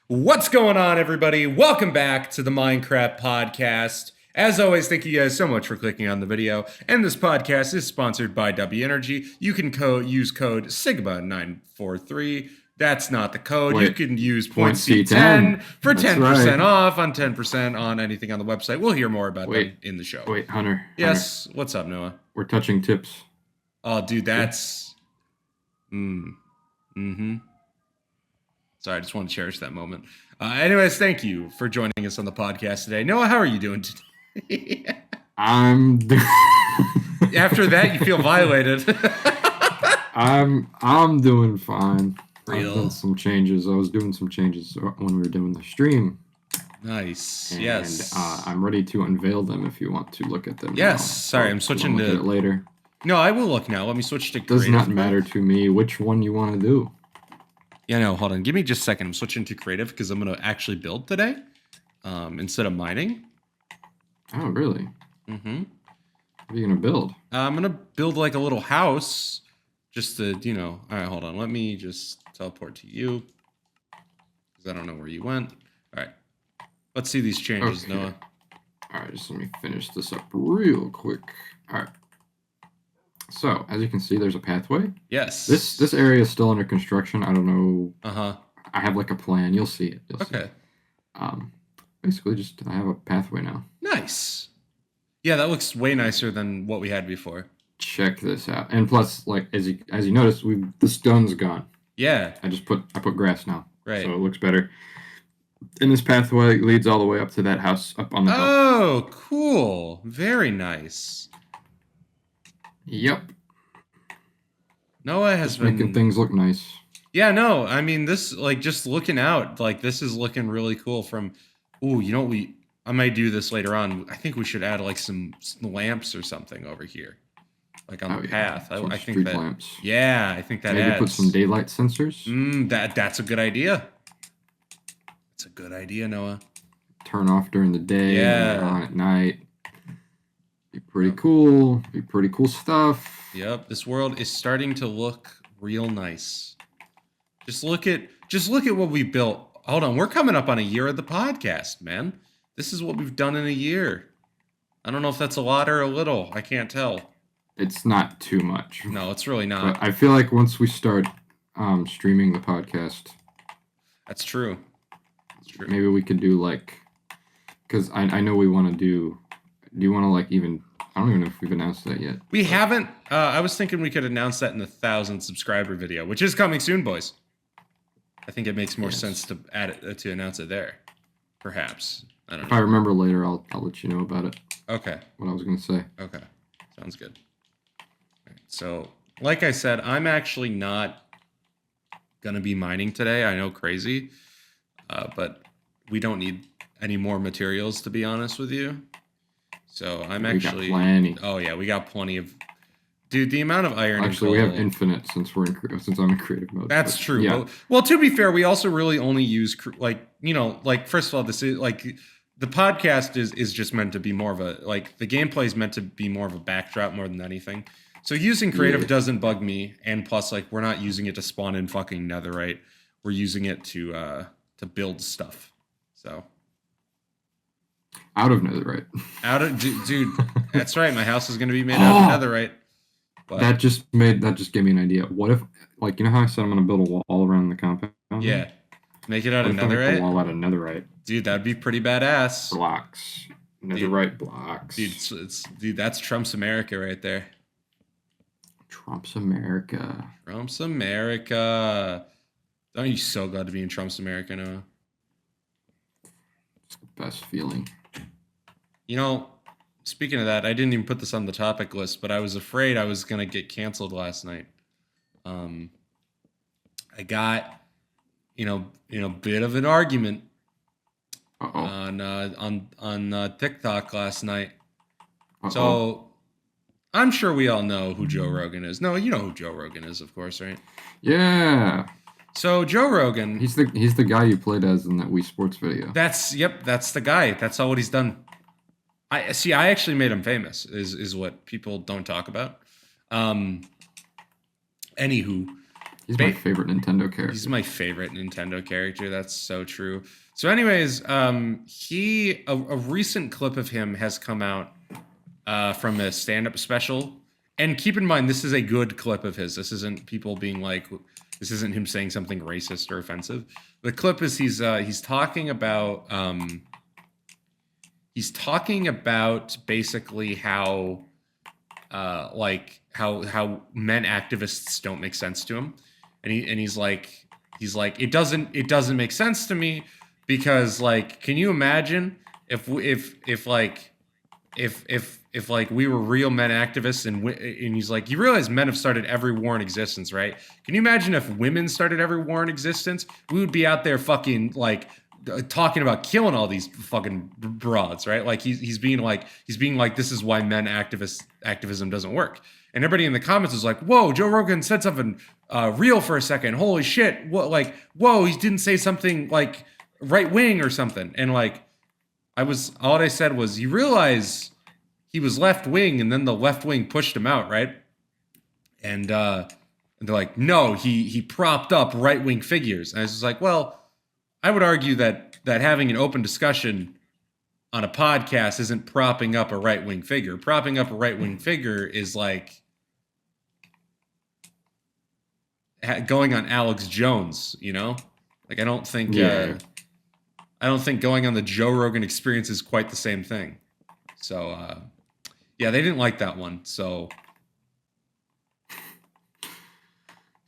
What's going on, everybody? Welcome back to the Minecraft podcast. As always, thank you guys so much for clicking on the video. And this podcast is sponsored by W Energy. You can use code Sigma943. That's not the code. You can use point C10 for 10% off on 10% on anything on the website. We'll hear more about them in the show. Wait, Hunter. Yes. What's up, Noah? We're touching tips. Oh, dude, that's... Sorry, I just want to cherish that moment. Anyways, thank you for joining us on the podcast today. Noah, how are you doing today? I'm After that, you feel violated. I'm doing fine. Real. I've done some changes. I was doing some changes when we were doing the stream. Nice. And, yes. I'm ready to unveil them if you want to look at them. Yes. Now. Sorry, I'm switching to it later. No, I will look now. Let me switch to. It does not matter to me which one you want to do. Yeah, no, hold on. Give me just a second. I'm switching to creative because I'm going to actually build today instead of mining. Oh, really? Mm-hmm. What are you going to build? I'm going to build like a little house just to, All right, hold on. Let me just teleport to you because I don't know where you went. All right. Let's see these changes, Okay. Noah. All right, just let me finish this up real quick. All right. So, as you can see, there's a pathway. Yes. This area is still under construction. I don't know. Uh-huh. I have like a plan. You'll see it. You'll Okay. See it. Basically, I have a pathway now. Nice. Yeah, that looks way nicer than what we had before. Check this out. And plus, like as you notice, the stone's gone. Yeah. I put grass now. Right. So it looks better. And this pathway leads all the way up to that house up on the top. Oh, cool. Very nice. Yep. Noah has been making things look nice. Yeah, no, I mean this, like, just looking out, like, this is looking really cool. I might do this later on. I think we should add like some lamps or something over here, like on the path. Some I think street that lamps. Yeah, I think that Maybe adds. Put some daylight sensors. That's a good idea. It's a good idea, Noah. Turn off during the day. Yeah. And on at night. Be pretty cool. Be pretty cool stuff. Yep, this world is starting to look real nice. Just look at what we built. Hold on, we're coming up on a year of the podcast, man. This is what we've done in a year. I don't know if that's a lot or a little. I can't tell. It's not too much. No, it's really not. But I feel like once we start streaming the podcast, that's true. That's true. Maybe we could do because I know we want to do. Do you want to even? I don't even know if we've announced that yet. We haven't. I was thinking we could announce that in the 1,000 subscriber video, which is coming soon, boys. I think it makes more sense to add it to announce it there. Perhaps. I don't know. If I remember later, I'll let you know about it. Okay. What I was gonna say. Okay. Sounds good. Right. So, like I said, I'm actually not gonna be mining today. I know, crazy, but we don't need any more materials, to be honest with you. So I'm actually. We got plenty. Oh yeah, we got plenty of. Dude, the amount of iron. Actually, we have infinite since I'm in creative mode. That's true. Yeah. Well, to be fair, we also really only use first of all, this is the podcast is just meant to be more of a the gameplay is meant to be more of a backdrop more than anything. So using creative doesn't bug me, and plus we're not using it to spawn in fucking netherite. We're using it to build stuff. So. Out of netherite. Dude, that's right. My house is going to be made out of netherite. But that just gave me an idea. What if, you know how I said I'm going to build a wall around the compound? Yeah. Make it out of netherite? Make the wall out of netherite. Dude, that'd be pretty badass. Blocks. Netherite blocks. Dude, that's Trump's America right there. Trump's America. Trump's America. Aren't you so glad to be in Trump's America, Noah? It's the best feeling. Speaking of that, I didn't even put this on the topic list, but I was afraid I was going to get canceled last night. I got, bit of an argument on TikTok last night. So I'm sure we all know who Joe Rogan is. No, you know who Joe Rogan is, of course, right? Yeah. So Joe Rogan, he's the guy you played as in that Wii Sports video. That's the guy. That's all what he's done. I actually made him famous. Is what people don't talk about. Anywho, He's my favorite Nintendo character. He's my favorite Nintendo character. That's so true. So, anyways, a recent clip of him has come out from a stand-up special. And keep in mind, this is a good clip of his. This isn't people being like, this isn't him saying something racist or offensive. The clip is he's talking about basically how how men activists don't make sense to him, and he's like it doesn't make sense to me because like, can you imagine if we were real men activists and he's like, you realize men have started every war in existence, right? Can you imagine if women started every war in existence? We would be out there fucking like talking about killing all these fucking broads, right? Like he's being like this is why men activism doesn't work. And everybody in the comments is like, whoa, Joe Rogan said something real for a second. Holy shit. What, like, whoa, he didn't say something like right wing or something. And like all I said was, you realize he was left wing and then the left wing pushed him out, right? And they're like, no, he propped up right wing figures. And I was just like, well, I would argue that having an open discussion on a podcast isn't propping up a right wing figure. Propping up a right wing figure is like going on Alex Jones, you know? Like I don't think going on the Joe Rogan Experience is quite the same thing. So yeah, they didn't like that one. So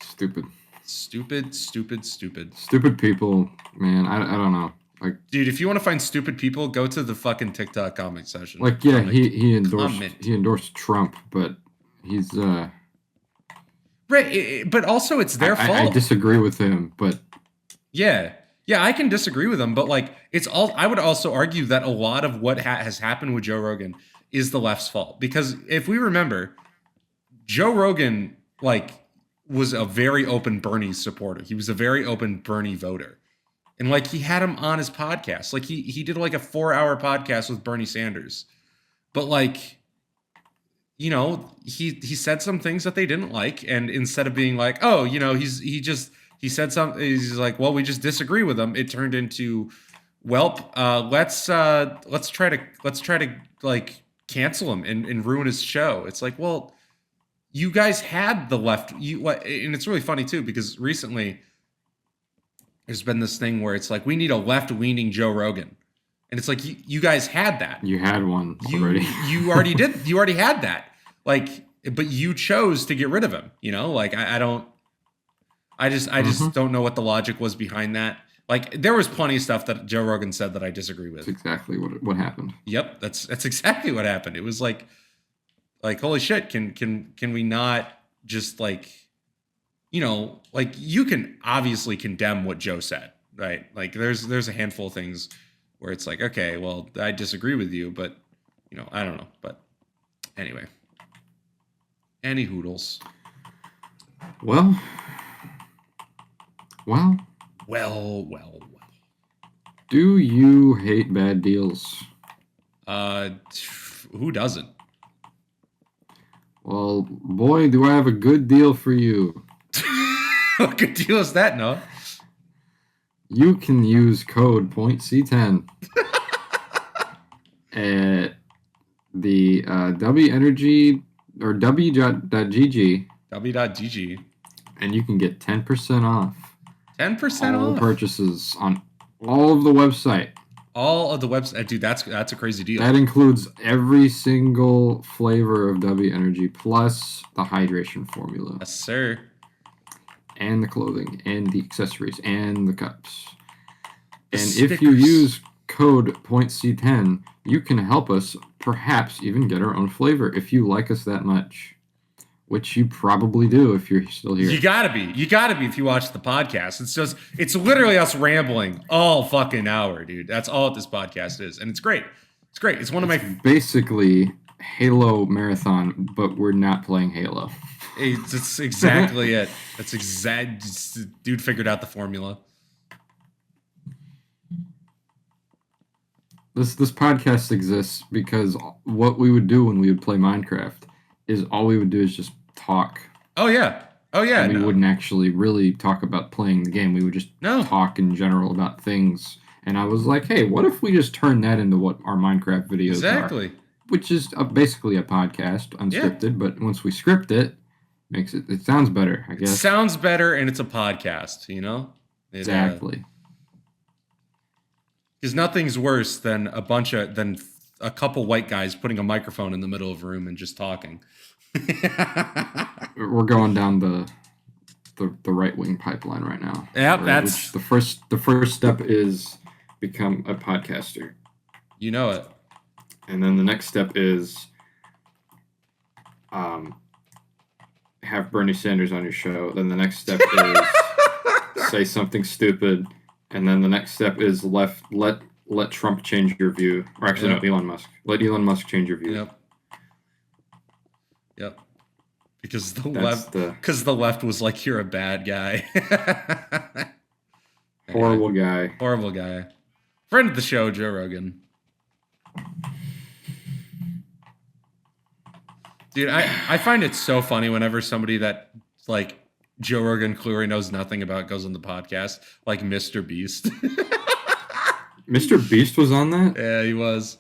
stupid people, man. I don't know. Like, dude, if you want to find stupid people, go to the fucking TikTok comment section. Like, yeah, he endorsed Trump, but he's right. But also, it's their fault. I disagree with him, but yeah, I can disagree with him, but like, it's all. I would also argue that a lot of what has happened with Joe Rogan is the left's fault, because if we remember, Joe Rogan was a very open Bernie supporter. He was a very open Bernie voter. And like, he had him on his podcast. Like he did like a 4-hour podcast with Bernie Sanders. But like, you know, he said some things that they didn't like. And instead of being like, oh, you know, he said something, he's like, well, we just disagree with him. It turned into, well, let's try to like cancel him and ruin his show. It's like, well, you guys had the left, and it's really funny too, because recently there's been this thing where it's like, we need a left-leaning Joe Rogan, and it's like, you guys had that. You had one already. You already did. You already had that. Like, but you chose to get rid of him. You know, like I just don't know what the logic was behind that. Like, there was plenty of stuff that Joe Rogan said that I disagree with. That's exactly what happened. Yep, that's exactly what happened. It was like holy shit, can we not just like, you know, like, you can obviously condemn what Joe said, right? Like there's a handful of things where it's like, okay, well, I disagree with you, but you know, I don't know. But anyway, any hoodles. Well. Do you hate bad deals? Who doesn't? Well, boy, do I have a good deal for you. What good deal is that, Noah? You can use code .c10 at the W Energy or W.gg. W.gg. And you can get 10% off. 10% all off purchases on all of the website. All of the website, dude. That's a crazy deal. That includes every single flavor of W Energy plus the hydration formula. Yes, sir. And the clothing and the accessories and the cups. And stickers. If you use code .c10, you can help us perhaps even get our own flavor if you like us that much. Which you probably do if you're still here. You gotta be if you watch the podcast. It's literally us rambling all fucking hour, dude. That's all this podcast is. And it's great. It's one of my... basically Halo Marathon, but we're not playing Halo. It's exactly it. That's dude figured out the formula. This podcast exists because what we would do when we would play Minecraft is all we would do is just talk. Oh yeah. Oh yeah, And we no, wouldn't actually really talk about playing the game. We would just no, talk in general about things. And I was like, hey, what if we just turn that into what our Minecraft videos are? exactly. Which is basically a podcast, Yeah, unscripted. But once we script it, it sounds better, I it guess. sounds better, and it's a podcast. It Exactly. because nothing's worse than a couple white guys putting a microphone in the middle of a room and just talking. We're going down the right wing pipeline right now. Yep, Which the first step is become a podcaster, you know it. and then the next step is have Bernie Sanders on your show. Then the next step is say something stupid, and then the next step is let Trump change your view, or actually Yep. no, Elon Musk. Let Elon Musk change your view. Yep. Because the left was like, you're a bad guy. Horrible guy. Horrible guy. Friend of the show, Joe Rogan. Dude, I find it so funny whenever somebody that like Joe Rogan clearly knows nothing about goes on the podcast, like Mr. Beast. Mr. Beast was on that? Yeah, he was.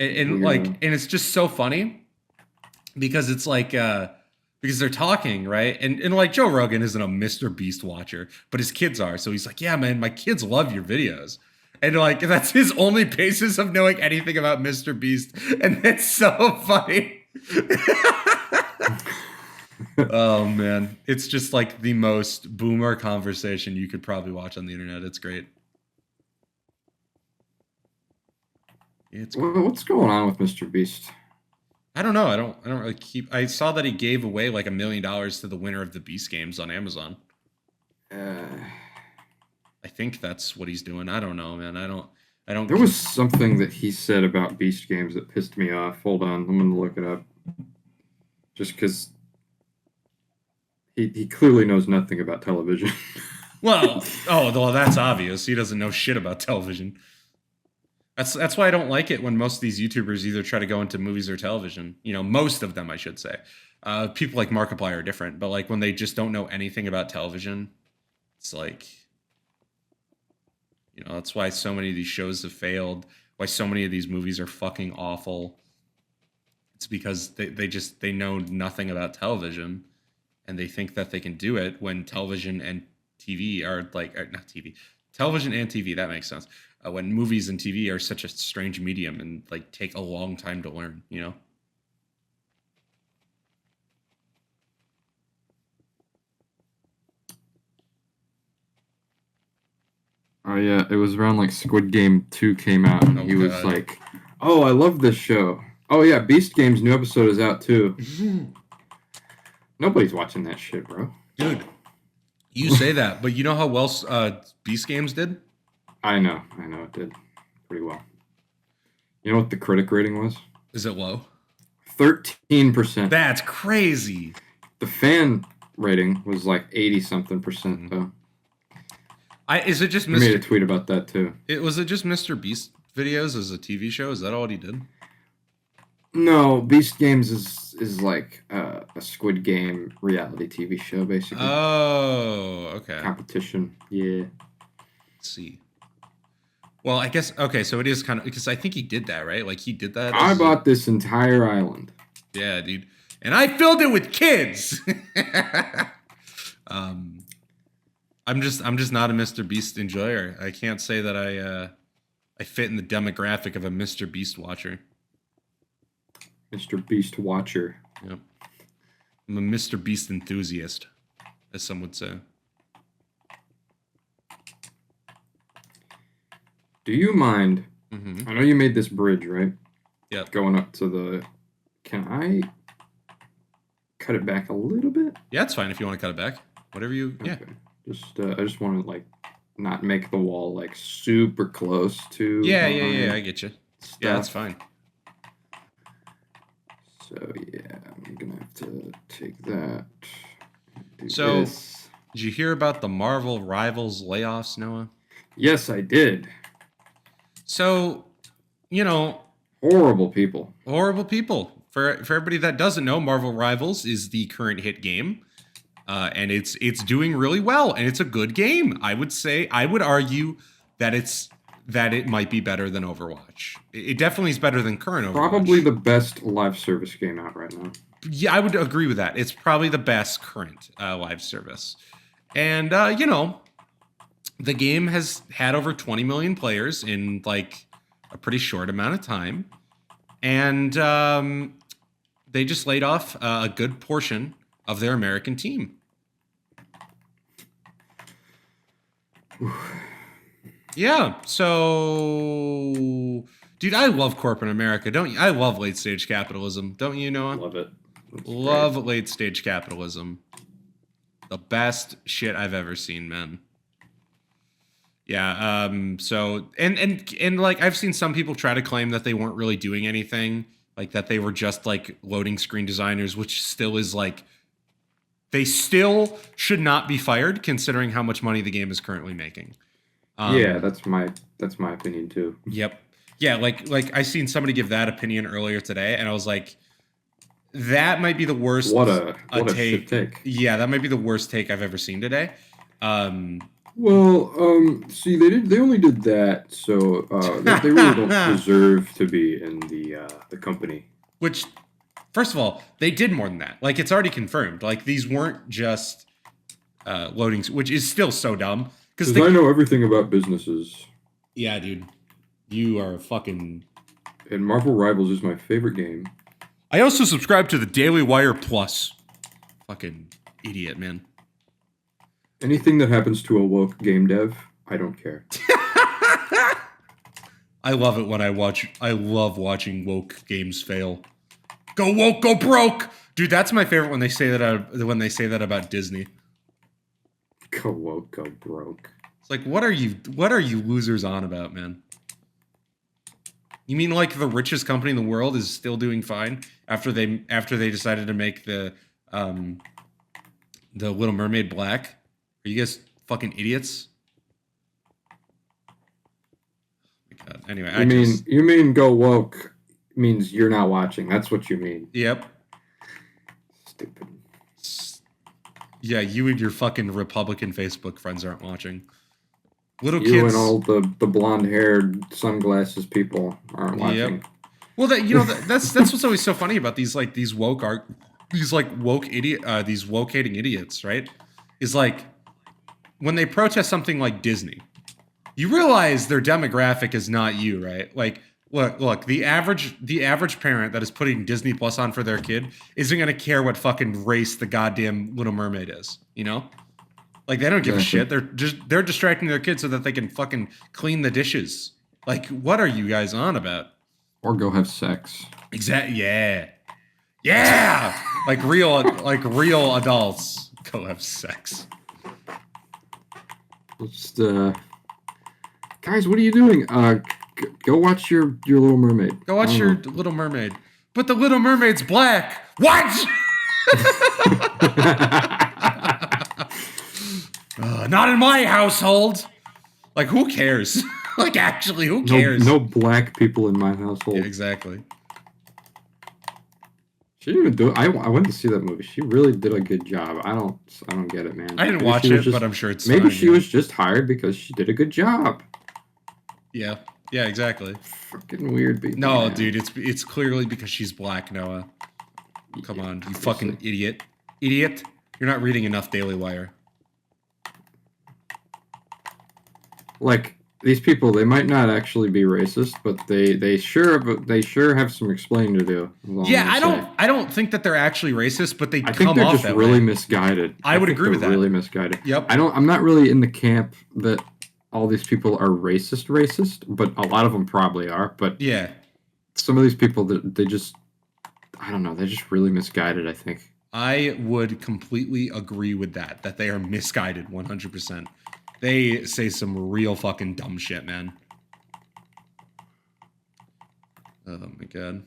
And it's just so funny because it's like because they're talking, right? And like Joe Rogan isn't a Mr. Beast watcher, but his kids are. So he's like, yeah, man, my kids love your videos. And like that's his only basis of knowing anything about Mr. Beast. And it's so funny. Oh man. It's just like the most boomer conversation you could probably watch on the internet. It's great. What's going on with Mr. Beast? I don't know. I don't really I saw that he gave away like $1 million to the winner of the Beast games on Amazon. I think that's what he's doing. I don't know, man. I don't There was something that he said about Beast games that pissed me off. Hold on, I'm gonna look it up. Just because he clearly knows nothing about television. well, that's obvious. He doesn't know shit about television. That's why I don't like it when most of these YouTubers either try to go into movies or television. Most of them, I should say. People like Markiplier are different, but like when they just don't know anything about television, it's like, that's why so many of these shows have failed. Why so many of these movies are fucking awful. It's because they know nothing about television, and they think that they can do it when television and TV are like, not TV, television and TV. That makes sense. When movies and TV are such a strange medium and like take a long time to learn, Oh yeah, it was around like Squid Game 2 came out, and he was like, "Oh, I love this show." Oh yeah, Beast Game's new episode is out too. Nobody's watching that shit, bro. Dude, you say that, but you know how well Beast Games did? I know it did pretty well. You know what the critic rating was? Is it low? 13%. That's crazy. The fan rating was like 80-something% though. Is it just I made a tweet about that too. Was it just Mr. Beast videos as a TV show? Is that all he did? No, Beast Games is like a Squid Game reality TV show, basically. Oh, okay. Competition, yeah. Let's see. Well, I guess okay. So it is kind of because I think he did that, right? Like he did that. I bought this entire island. Yeah, dude, and I filled it with kids. I'm just not a Mr. Beast enjoyer. I can't say that I fit in the demographic of a Mr. Beast watcher. Mr. Beast watcher. Yep. I'm a Mr. Beast enthusiast, as some would say. Do you mind? Mm-hmm. I know you made this bridge, right? Yeah. Going up to the. Can I cut it back a little bit? Yeah, it's fine if you want to cut it back. Whatever you. Yeah. Okay. I just want to like not make the wall like super close to. Yeah. I get you. Stuff. Yeah, that's fine. So yeah, I'm gonna have to take that. So, this. Did you hear about the Marvel Rivals layoffs, Noah? Yes, I did. So, horrible people. for everybody that doesn't know, Marvel Rivals is the current hit game. And it's doing really well, and it's a good game. I would argue that it might be better than Overwatch. It definitely is better than current Overwatch. Probably the best live service game out right now. Yeah, I would agree with that. It's probably the best current live service. And the game has had over 20 million players in like a pretty short amount of time. And they just laid off a good portion of their American team. Yeah, so dude, I love corporate America, don't you? I love late stage capitalism, don't you, Noah? Love it. Love late stage capitalism. The best shit I've ever seen, man. Yeah, so and like I've seen some people try to claim that they weren't really doing anything, like that they were just like loading screen designers, which still is like they still should not be fired considering how much money the game is currently making. Yeah, that's my opinion too. Yep. Yeah, like I seen somebody give that opinion earlier today, and I was like, that might be the worst. What a shit take. Yeah, that might be the worst take I've ever seen today. See, they only did that, so they really don't deserve to be in the company. Which, first of all, they did more than that. Like, it's already confirmed. Like, these weren't just loadings, which is still so dumb. Because I know everything about businesses. Yeah, dude. You are fucking... And Marvel Rivals is my favorite game. I also subscribe to the Daily Wire Plus. Fucking idiot, man. Anything that happens to a woke game dev, I don't care. I love it when I love watching woke games fail. Go woke, go broke, dude. That's my favorite when they say that about Disney. Go woke, go broke. It's like, what are you losers on about, man? You mean like the richest company in the world is still doing fine after they decided to make the Little Mermaid black? Are you guys fucking idiots? Oh my God. Anyway, you mean go woke means you're not watching. That's what you mean. Yep. Stupid. Yeah, you and your fucking Republican Facebook friends aren't watching. Little you kids and all the blonde-haired sunglasses people aren't watching. Yep. Well, that's what's always so funny about these woke hating idiots, right? Is like when they protest something like Disney, you realize their demographic is not you, right? Like, look, the average parent that is putting Disney Plus on for their kid isn't gonna care what fucking race the goddamn Little Mermaid is, you know? Like, they don't give a shit. They're distracting their kids so that they can fucking clean the dishes. Like, what are you guys on about? Or go have sex. Exactly. Yeah. like real adults go have sex. Just guys, what are you doing? Go watch your Little Mermaid. Go watch your Little Mermaid. But the Little Mermaid's black. What? Not in my household. Like, who cares? Like, actually, who cares? No black people in my household. Yeah, exactly. She didn't even do it. I went to see that movie. She really did a good job. I don't get it, man. I didn't watch it, but I'm sure it's maybe fine, she was just hired because she did a good job. Yeah, exactly. Fucking weird people. No, man. dude, it's clearly because she's black, Noah. Come on, you fucking idiot. You're not reading enough Daily Wire. Like, these people, they might not actually be racist, but they sure have some explaining to do. Yeah, I don't think that they're actually racist, but I think they're just really misguided. I would agree with that. Really misguided. Yep. I'm not really in the camp that all these people are racist, but a lot of them probably are. But yeah, some of these people, they just, I don't know, they're just really misguided, I think. I would completely agree with that they are misguided 100%. They say some real fucking dumb shit, man. Oh my God.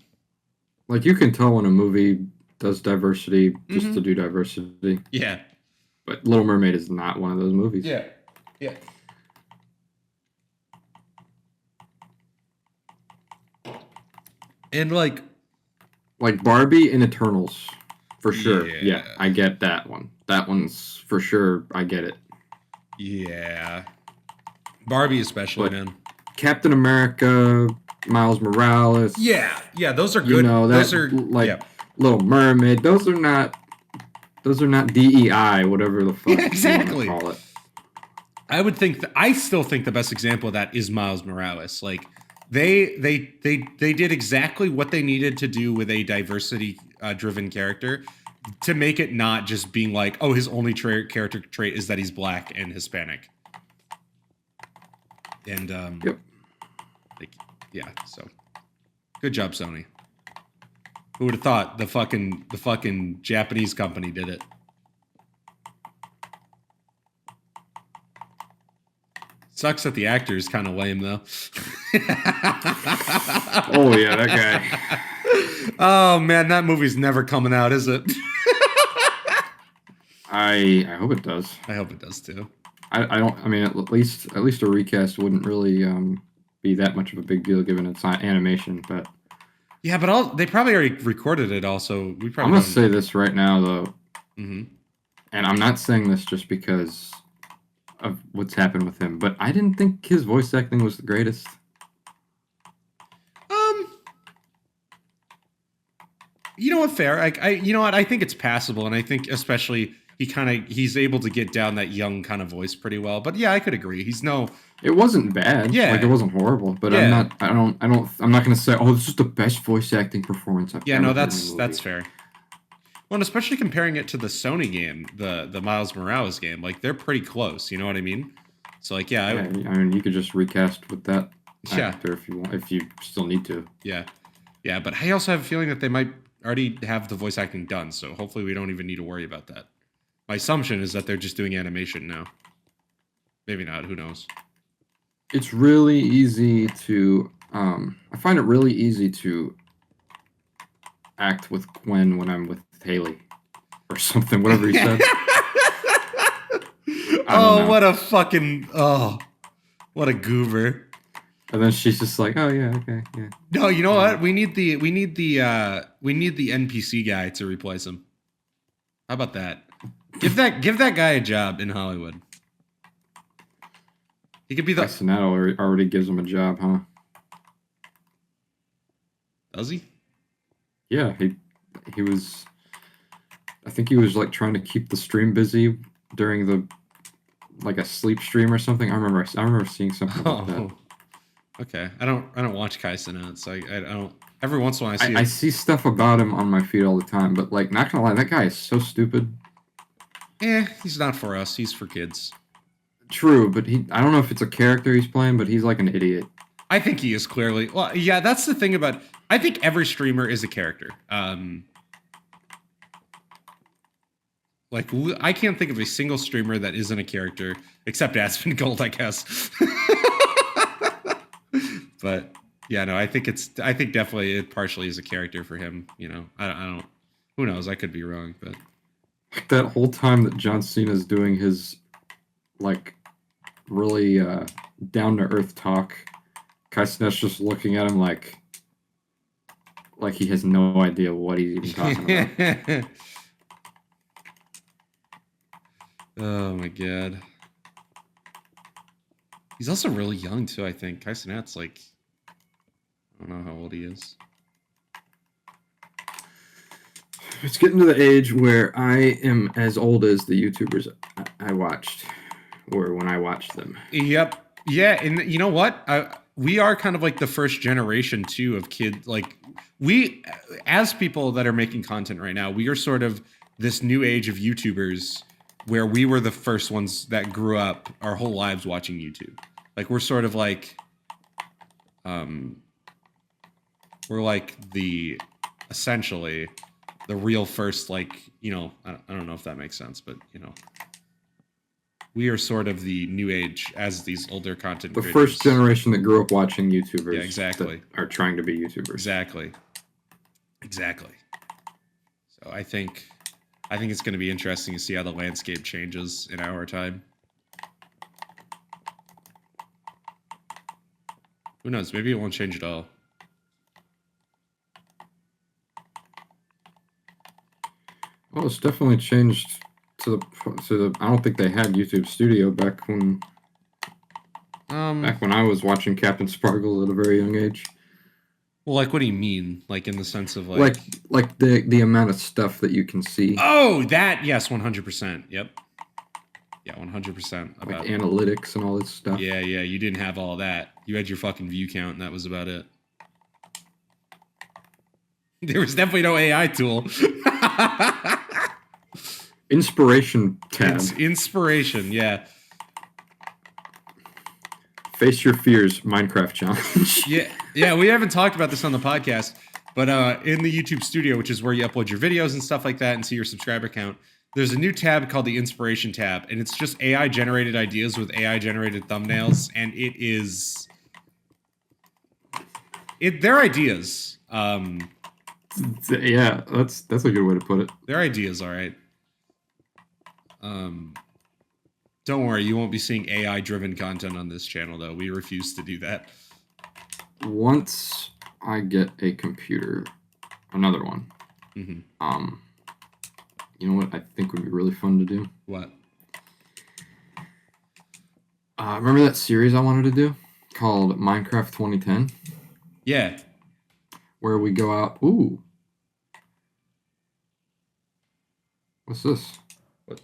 Like, you can tell when a movie does diversity just to do diversity. Yeah. But Little Mermaid is not one of those movies. Yeah. And like, Like Barbie and Eternals, for sure. Yeah. Yeah, I get that one. That one's for sure. I get it. Yeah. Barbie especially, But man. Captain America, Miles Morales. Yeah, those are You good. know Those that are like Little Mermaid. Those are not. Those are not DEI, whatever the fuck Yeah, exactly. you want to call it. I would think I still think the best example of that is Miles Morales. Like they did exactly what they needed to do with a diversity driven character to make it not just being like, oh, his only character trait is that he's black and Hispanic. And Yep. like, yeah, so good job, Sony. Who would have thought the fucking Japanese company did it? Sucks that the actor is kind of lame though. Oh yeah, that guy. Oh man, that movie's never coming out, is it? I hope it does. I hope it does too. I don't. I mean, at least a recast wouldn't really be that much of a big deal given it's animation. But Yeah, but they probably already recorded it. Also, we probably. I'm gonna say this right now though, Mm-hmm. and I'm not saying this just because of what's happened with him, but I didn't think his voice acting was the greatest. You know what? Fair. You know what? I think it's passable, and I think especially he's able to get down that young kind of voice pretty well. But yeah, I could agree. It wasn't bad. Yeah. Like it wasn't horrible, but Yeah. I'm not gonna say, oh, this is the best voice acting performance I've Yeah, ever no, heard in a that's movie. fair. Well, and especially comparing it to the Sony game, the Miles Morales game, like they're pretty close. You know what I mean? So like, yeah, Yeah, I mean, you could just recast with that Yeah. actor if you want, if you still need to. yeah. But I also have a feeling that they might already have the voice acting done, so hopefully we don't even need to worry about that. My assumption is that they're just doing animation now. Maybe not. Who knows? It's really easy to. I find it really easy to act with Gwen when I'm with Haley, or something. Whatever he said. Oh, what a goober. And then she's just like, "Oh yeah, okay, yeah." No, you know what? We need the NPC guy to replace him. How about that? Give that guy a job in Hollywood. He could be the. Castaneda already gives him a job, huh? Does he? Yeah, he was. I think he was like trying to keep the stream busy during like a sleep stream or something. I remember seeing something like that. Okay. I don't watch Kai Cenat, so I don't. Every once in a while I see stuff about him on my feed all the time, but like, not gonna lie, that guy is so stupid. He's not for us. He's for kids. True, but I don't know if it's a character he's playing, but he's like an idiot. I think he is clearly. Well, yeah, that's the thing about. I think every streamer is a character. Like I can't think of a single streamer that isn't a character, except Aspen Gold, I guess. But yeah, no, I think definitely it partially is a character for him. You know, I don't. Who knows? I could be wrong, but That whole time that John Cena's doing his like really down to earth talk, Kai Cenat's just looking at him like he has no idea what he's even talking about. Oh my god. He's also really young too, I think. Kai Cenat's like, I don't know how old he is. It's getting to the age where I am as old as the YouTubers I watched, or when I watched them. Yep. Yeah, and you know what? We are kind of like the first generation too of kids. Like we, as people that are making content right now, we are sort of this new age of YouTubers where we were the first ones that grew up our whole lives watching YouTube. Like we're sort of like, we're like essentially the real first, like, you know, I don't know if that makes sense, but you know, we are sort of the new age as these older content The creators. first generation that grew up watching YouTubers. Yeah, exactly. That are trying to be YouTubers. Exactly. So I think it's going to be interesting to see how the landscape changes in our time. Who knows? Maybe it won't change at all. it's definitely changed to the. I don't think they had YouTube Studio back when I was watching Captain Sparkle at a very young age. Well, like, what do you mean? Like, in the sense of like the amount of stuff that you can see. Oh, that, yes, 100%. Yep. Yeah, 100% about like analytics and all this stuff. Yeah, you didn't have all that. You had your fucking view count, and that was about it. There was definitely no AI tool. Inspiration tab. Inspiration, yeah. Face your fears, Minecraft challenge. yeah. We haven't talked about this on the podcast, but in the YouTube Studio, which is where you upload your videos and stuff like that, and see your subscriber count, there's a new tab called the Inspiration tab, and it's just AI generated ideas with AI generated thumbnails, and they're ideas. Yeah, that's a good way to put it. They're ideas, all right. Don't worry, you won't be seeing AI-driven content on this channel, though. We refuse to do that. Once I get a computer, another one. Mm-hmm. You know what I think would be really fun to do? What? Remember that series I wanted to do called Minecraft 2010? Yeah. Where we go out. Ooh. What's this?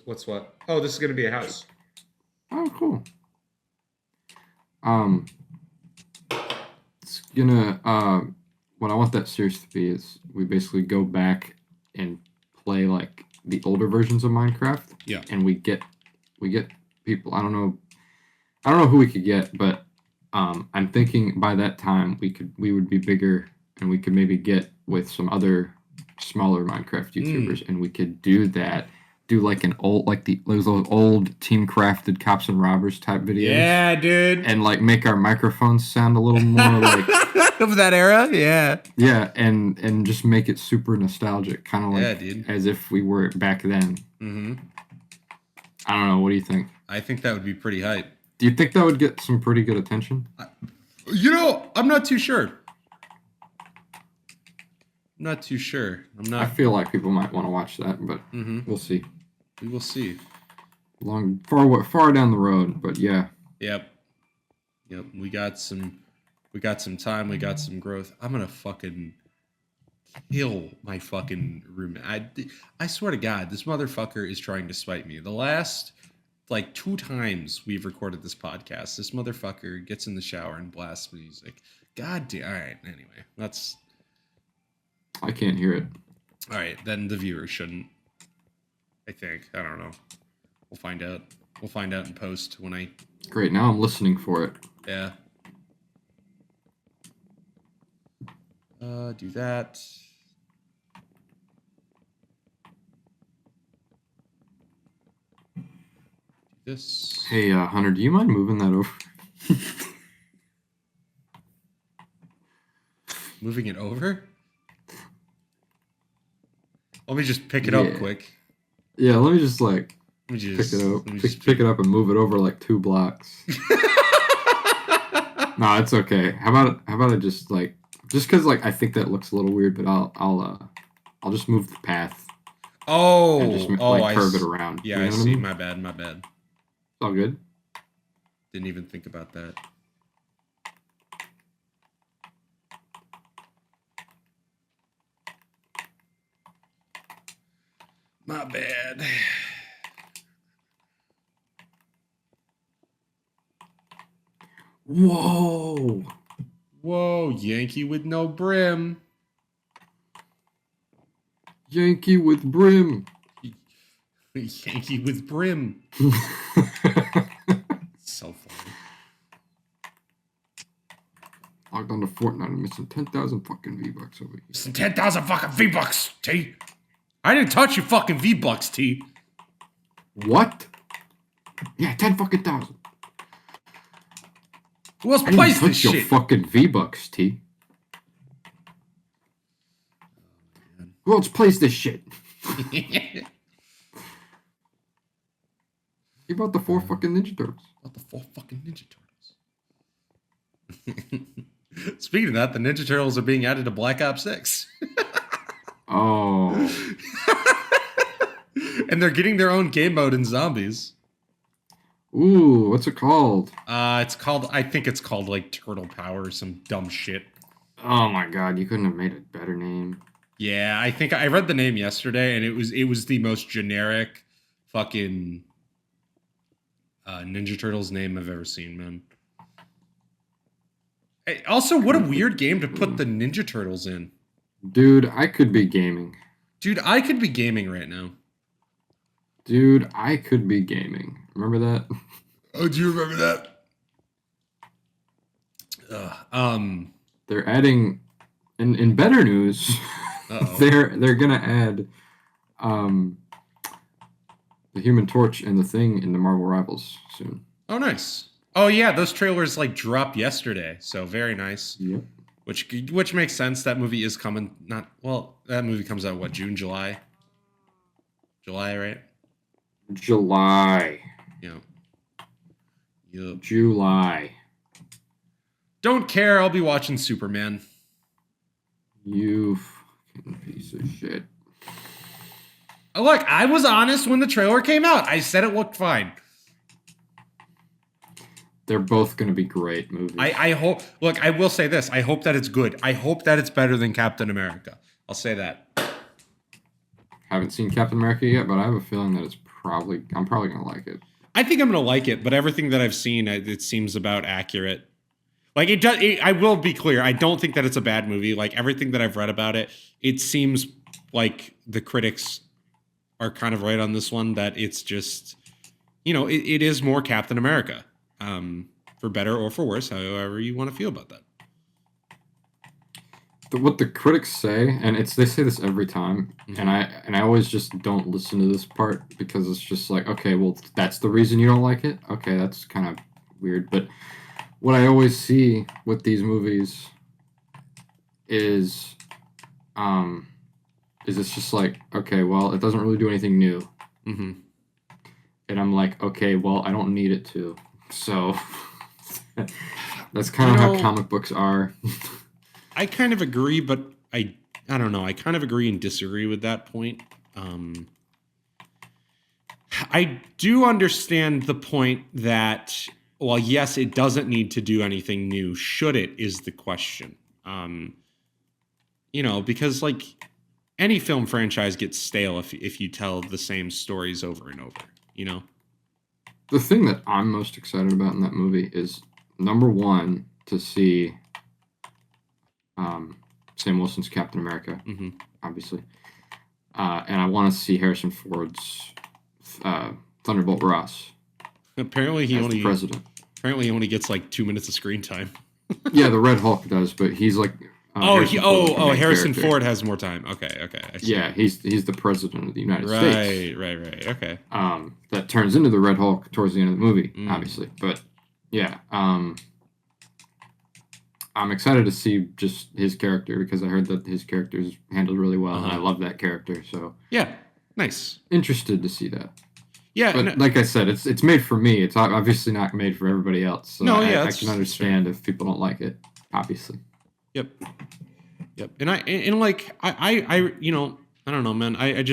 What's what? Oh, this is going to be a house. Oh, cool. It's gonna, what I want that series to be is we basically go back and play like the older versions of Minecraft. Yeah. And we get people, I don't know who we could get, but I'm thinking by that time we would be bigger and we could maybe get with some other smaller Minecraft YouTubers and we could do that. Do like an old, like those old team crafted cops and robbers type videos. Yeah, dude. And like make our microphones sound a little more like of that era. Yeah. Yeah, and just make it super nostalgic, kind of like dude. as if we were back then. Mm-hmm. I don't know. What do you think? I think that would be pretty hype. Do you think that would get some pretty good attention? I'm not too sure. I feel like people might want to watch that, but we'll see. We will see. Far down the road, but yeah. Yep. We got some time. We got some growth. I'm gonna fucking kill my fucking roommate. I swear to God, this motherfucker is trying to spite me. The last like 2 times we've recorded this podcast, this motherfucker gets in the shower and blasts music. God damn. All right. Anyway, I can't hear it. All right, then the viewers shouldn't. I think. I don't know. We'll find out. We'll find out in post when I... Great, now I'm listening for it. Yeah. Do that. Do this. Hey, Hunter, do you mind moving that over? Moving it over? Let me just pick it up quick. Yeah, let me just pick it up and move it over like 2 blocks. No, it's okay. How about I just because I think that looks a little weird, but I'll just move the path. Oh, and just curve it around. Yeah, you know I see. I mean? My bad. It's all good. Didn't even think about that. My bad. Whoa, Yankee with no brim. Yankee with brim. Yankee with brim. So funny. Logged on to Fortnite and missing 10,000 fucking V-Bucks over here. Missing 10,000 fucking V-Bucks, T. I didn't touch your fucking V-Bucks, T. What? Yeah, 10 fucking thousand. Who else plays this shit? Your fucking V-Bucks, T. Who else plays this shit? You bought the 4 fucking Ninja Turtles. Speaking of that, the Ninja Turtles are being added to Black Ops 6. Oh. And they're getting their own game mode in Zombies. Ooh, what's it called? I think it's called like Turtle Power or some dumb shit. Oh my god, you couldn't have made a better name. Yeah, I think I read the name yesterday, and it was the most generic fucking Ninja Turtles name I've ever seen, man. Also, what a weird game to put the Ninja Turtles in. Dude, I could be gaming. Dude, I could be gaming right now. Dude, I could be gaming. Remember that? Oh, do you remember that? They're adding in better news. they're gonna add the Human Torch and the Thing in the Marvel Rivals soon. Oh, nice. Oh yeah, those trailers like dropped yesterday, so very nice. Yep. Which makes sense. That movie is coming. That movie comes out what, June, July, right? July. Yeah. Yep. July. Don't care. I'll be watching Superman. You fucking piece of shit. Look, I was honest when the trailer came out. I said it looked fine. They're both going to be great movies. I hope. Look, I will say this. I hope that it's good. I hope that it's better than Captain America. I'll say that. Haven't seen Captain America yet, but I have a feeling that I'm probably going to like it. I think I'm going to like it, but everything that I've seen, it seems about accurate. Like it does. I will be clear. I don't think that it's a bad movie. Like everything that I've read about it, it seems like the critics are kind of right on this one. That it's just, it is more Captain America. For better or for worse, however you want to feel about that. What the critics say, and they say this every time, and I always just don't listen to this part because it's just like, okay, well, that's the reason you don't like it. Okay, that's kind of weird. But what I always see with these movies is it's just like, okay, well, it doesn't really do anything new, and I'm like, okay, well, I don't need it to. So that's kind of how comic books are. I kind of agree, but I don't know. I kind of agree and disagree with that point. I do understand the point that, well, yes, it doesn't need to do anything new. Should it is the question. Because like any film franchise gets stale if you tell the same stories over and over, The thing that I'm most excited about in that movie is, number one, to see Sam Wilson's Captain America, obviously. And I want to see Harrison Ford's Thunderbolt Ross. Apparently he only gets like 2 minutes of screen time. Yeah, the Red Hulk does, but he's like... Harrison Ford has more time. Okay. Yeah, he's the president of the United States. Right. Okay. That turns into the Red Hulk towards the end of the movie, obviously. But yeah, I'm excited to see just his character because I heard that his character is handled really well, and I love that character. So yeah, nice. Interested to see that. Yeah, but like I said, it's made for me. It's obviously not made for everybody else. So I can understand if people don't like it. Obviously. Yep. And I don't know, man. I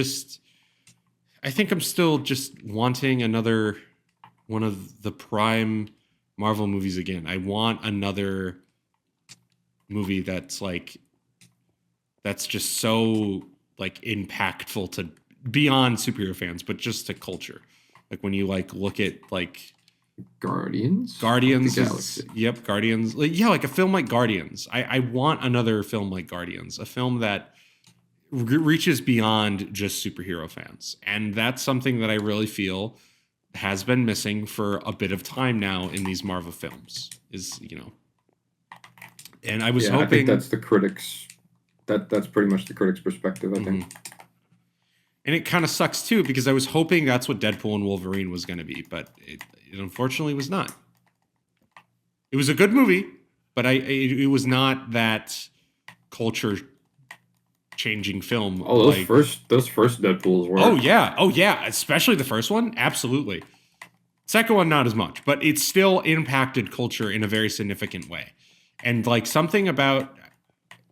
think I'm still just wanting another one of the prime Marvel movies again. I want another movie that's just so like impactful to beyond superhero fans, but just to culture. Like when you like look at like Guardians of the Galaxy. Yep, Guardians. Like a film like Guardians. I want another film like Guardians, a film that reaches beyond just superhero fans. And that's something that I really feel has been missing for a bit of time now in these Marvel films. And I was hoping... I think that's the critics... That's pretty much the critics' perspective, I think. And it kind of sucks, too, because I was hoping that's what Deadpool and Wolverine was going to be, but it unfortunately was not. It was a good movie, but it was not that culture-changing film. Oh, those first Deadpools were... Oh, yeah. Especially the first one. Absolutely. Second one, not as much, but it still impacted culture in a very significant way. And like something about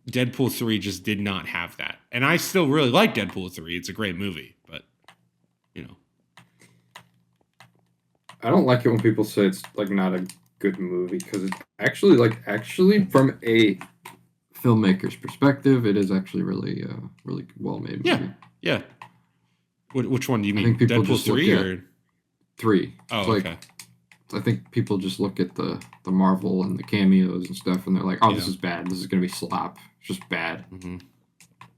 Deadpool 3 just did not have that. And I still really like Deadpool 3. It's a great movie, but I don't like it when people say it's like not a good movie because it's actually from a filmmaker's perspective, it is actually really well made movie. Yeah. Which one do you mean? I think people Deadpool just 3 look or 3. Oh, It's like, okay. I think people just look at the Marvel and the cameos and stuff, and they're like, "Oh, this Yeah. is bad. This is gonna be slop. It's just bad."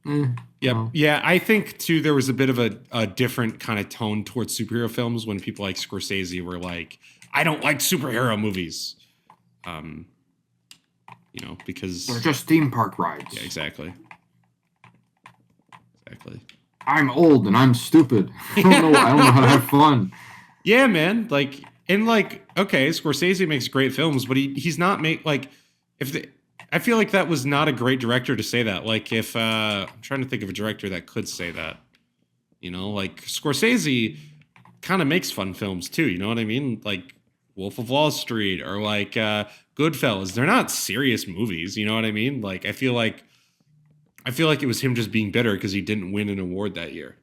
Yep. No. Yeah, I think too there was a bit of a different kind of tone towards superhero films when people like Scorsese were like, I don't like superhero movies. Because They're just theme park rides. yeah, exactly. Exactly. I'm old and I'm stupid. I don't know how to have fun. Yeah, man. Like, okay, Scorsese makes great films, but he's not I feel like that was not a great director to say that. Like, if I'm trying to think of a director that could say that, like Scorsese kind of makes fun films too. You know what I mean? Like Wolf of Wall Street or like Goodfellas. They're not serious movies. You know what I mean? Like, I feel like it was him just being bitter because he didn't win an award that year.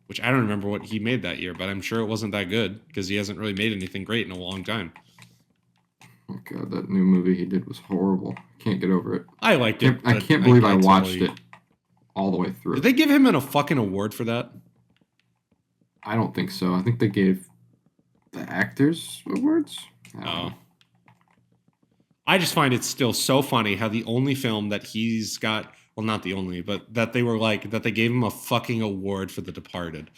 Which I don't remember what he made that year, but I'm sure it wasn't that good because he hasn't really made anything great in a long time. Oh god, that new movie he did was horrible. Can't get over it. I liked it. I can't believe I watched it all the way through. Did they give him a fucking award for that? I don't think so. I think they gave the actors awards. Oh. I just find it still so funny how the only film that he's got, well, not the only, but that they were like, that they gave him a fucking award for The Departed.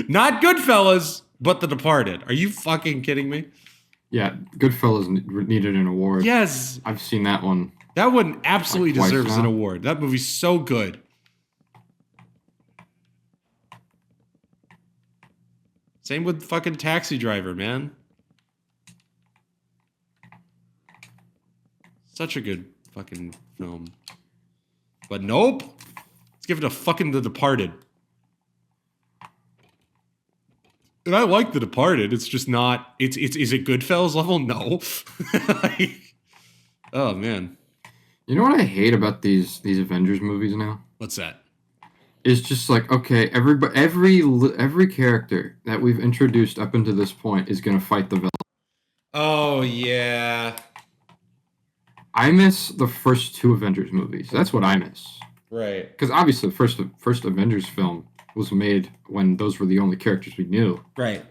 Not Goodfellas, but The Departed. Are you fucking kidding me? Yeah, Goodfellas needed an award. Yes. I've seen that one. That one absolutely like deserves an award. That movie's so good. Same with fucking Taxi Driver, man. Such a good fucking film. But nope. Let's give it a fucking The Departed. And I like The Departed. It's just not. Is it Goodfellas level? No. Oh man. You know what I hate about these Avengers movies now? What's that? It's just like, okay, every character that we've introduced up until this point is gonna fight the villain. Oh yeah. I miss the first 2 Avengers movies. That's what I miss. Right. Because obviously the first Avengers film was made when those were the only characters we knew. Right.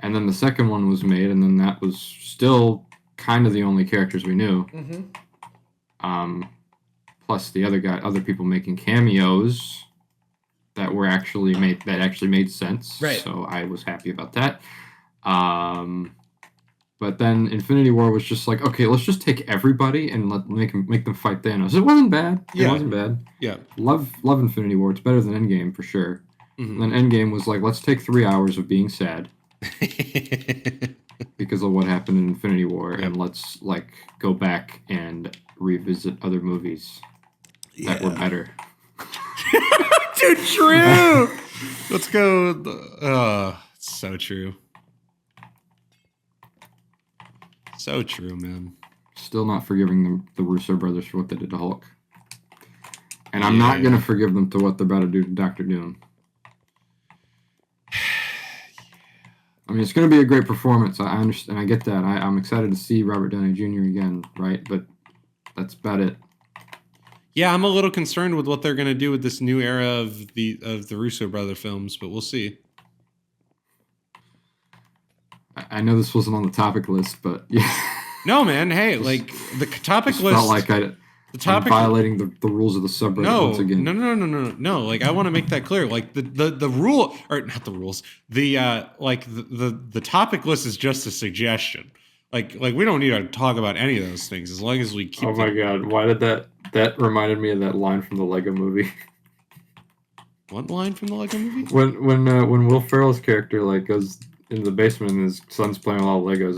And then the second one was made, and then that was still kind of the only characters we knew. Mm-hmm. Plus the other people making cameos that actually made sense. Right. So I was happy about that. But then Infinity War was just like, okay, let's just take everybody and make them fight Thanos. It wasn't bad. Yeah. It wasn't bad. Yeah. Love Infinity War. It's better than Endgame for sure. Mm-hmm. And then Endgame was like, let's take 3 hours of being sad because of what happened in Infinity War, and let's like go back and revisit other movies that were better. Dude, true. Let's go. It's so true. So true, man. Still not forgiving the Russo brothers for what they did to Hulk. And I'm not going to forgive them to what they're about to do to Dr. Doom. I mean, it's going to be a great performance. I understand. I get that. I'm excited to see Robert Downey Jr. again, right? But that's about it. Yeah, I'm a little concerned with what they're going to do with this new era of the Russo brother films, but we'll see. I know this wasn't on the topic list, but yeah. No, man. Hey, like the topic list. Felt like I'm violating the rules of the subreddit once again. No. Like I want to make that clear. Like the rule, or not the rules. The the topic list is just a suggestion. Like we don't need to talk about any of those things as long as we keep. Oh my god! Why did that reminded me of that line from the Lego Movie? What line from the Lego Movie? When Will Ferrell's character like goes in the basement and his son's playing with all Legos.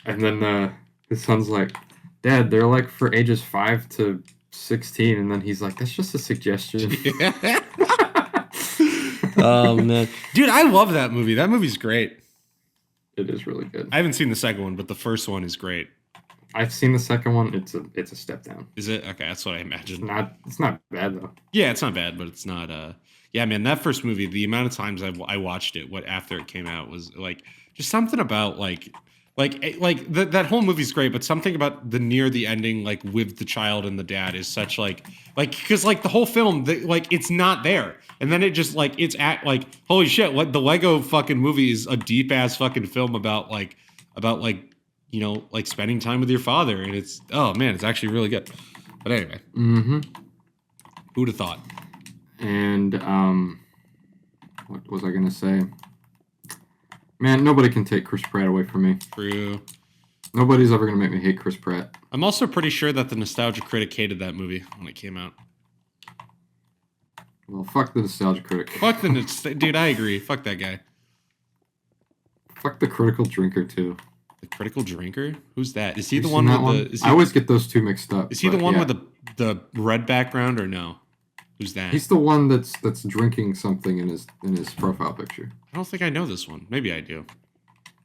And then his son's like, "Dad, they're like for ages 5 to 16," and then he's like, "That's just a suggestion." Oh man, dude, I love that movie. That movie's great. It is really good. I haven't seen the second one, but the first one is great. I've seen the second one. It's a step down. Is it? Okay, that's what I imagined. It's not bad though. Yeah, it's not bad, but it's not. Yeah, man, that first movie, the amount of times I watched it, after it came out was like just something about that whole movie's great, but something about the near the ending, like with the child and the dad, is such because like the whole film, like it's not there, and then it just like it's at like holy shit, what the Lego fucking movie is a deep ass fucking film about like spending time with your father, and it's oh man, it's actually really good. But anyway, who'd have thought? And what was I gonna say? Man, nobody can take Chris Pratt away from me. True. Nobody's ever gonna make me hate Chris Pratt. I'm also pretty sure that the Nostalgia Critic hated that movie when it came out. Well, fuck the Nostalgia Critic. Fuck dude. I agree. Fuck that guy. Fuck the Critical Drinker too. The Critical Drinker? Who's that? Is he the You one seen with that the? Is I he, always get those two mixed up. is he the one yeah. with the red background or no? Who's that? He's the one that's drinking something in his profile picture. I don't think I know this one. Maybe I do.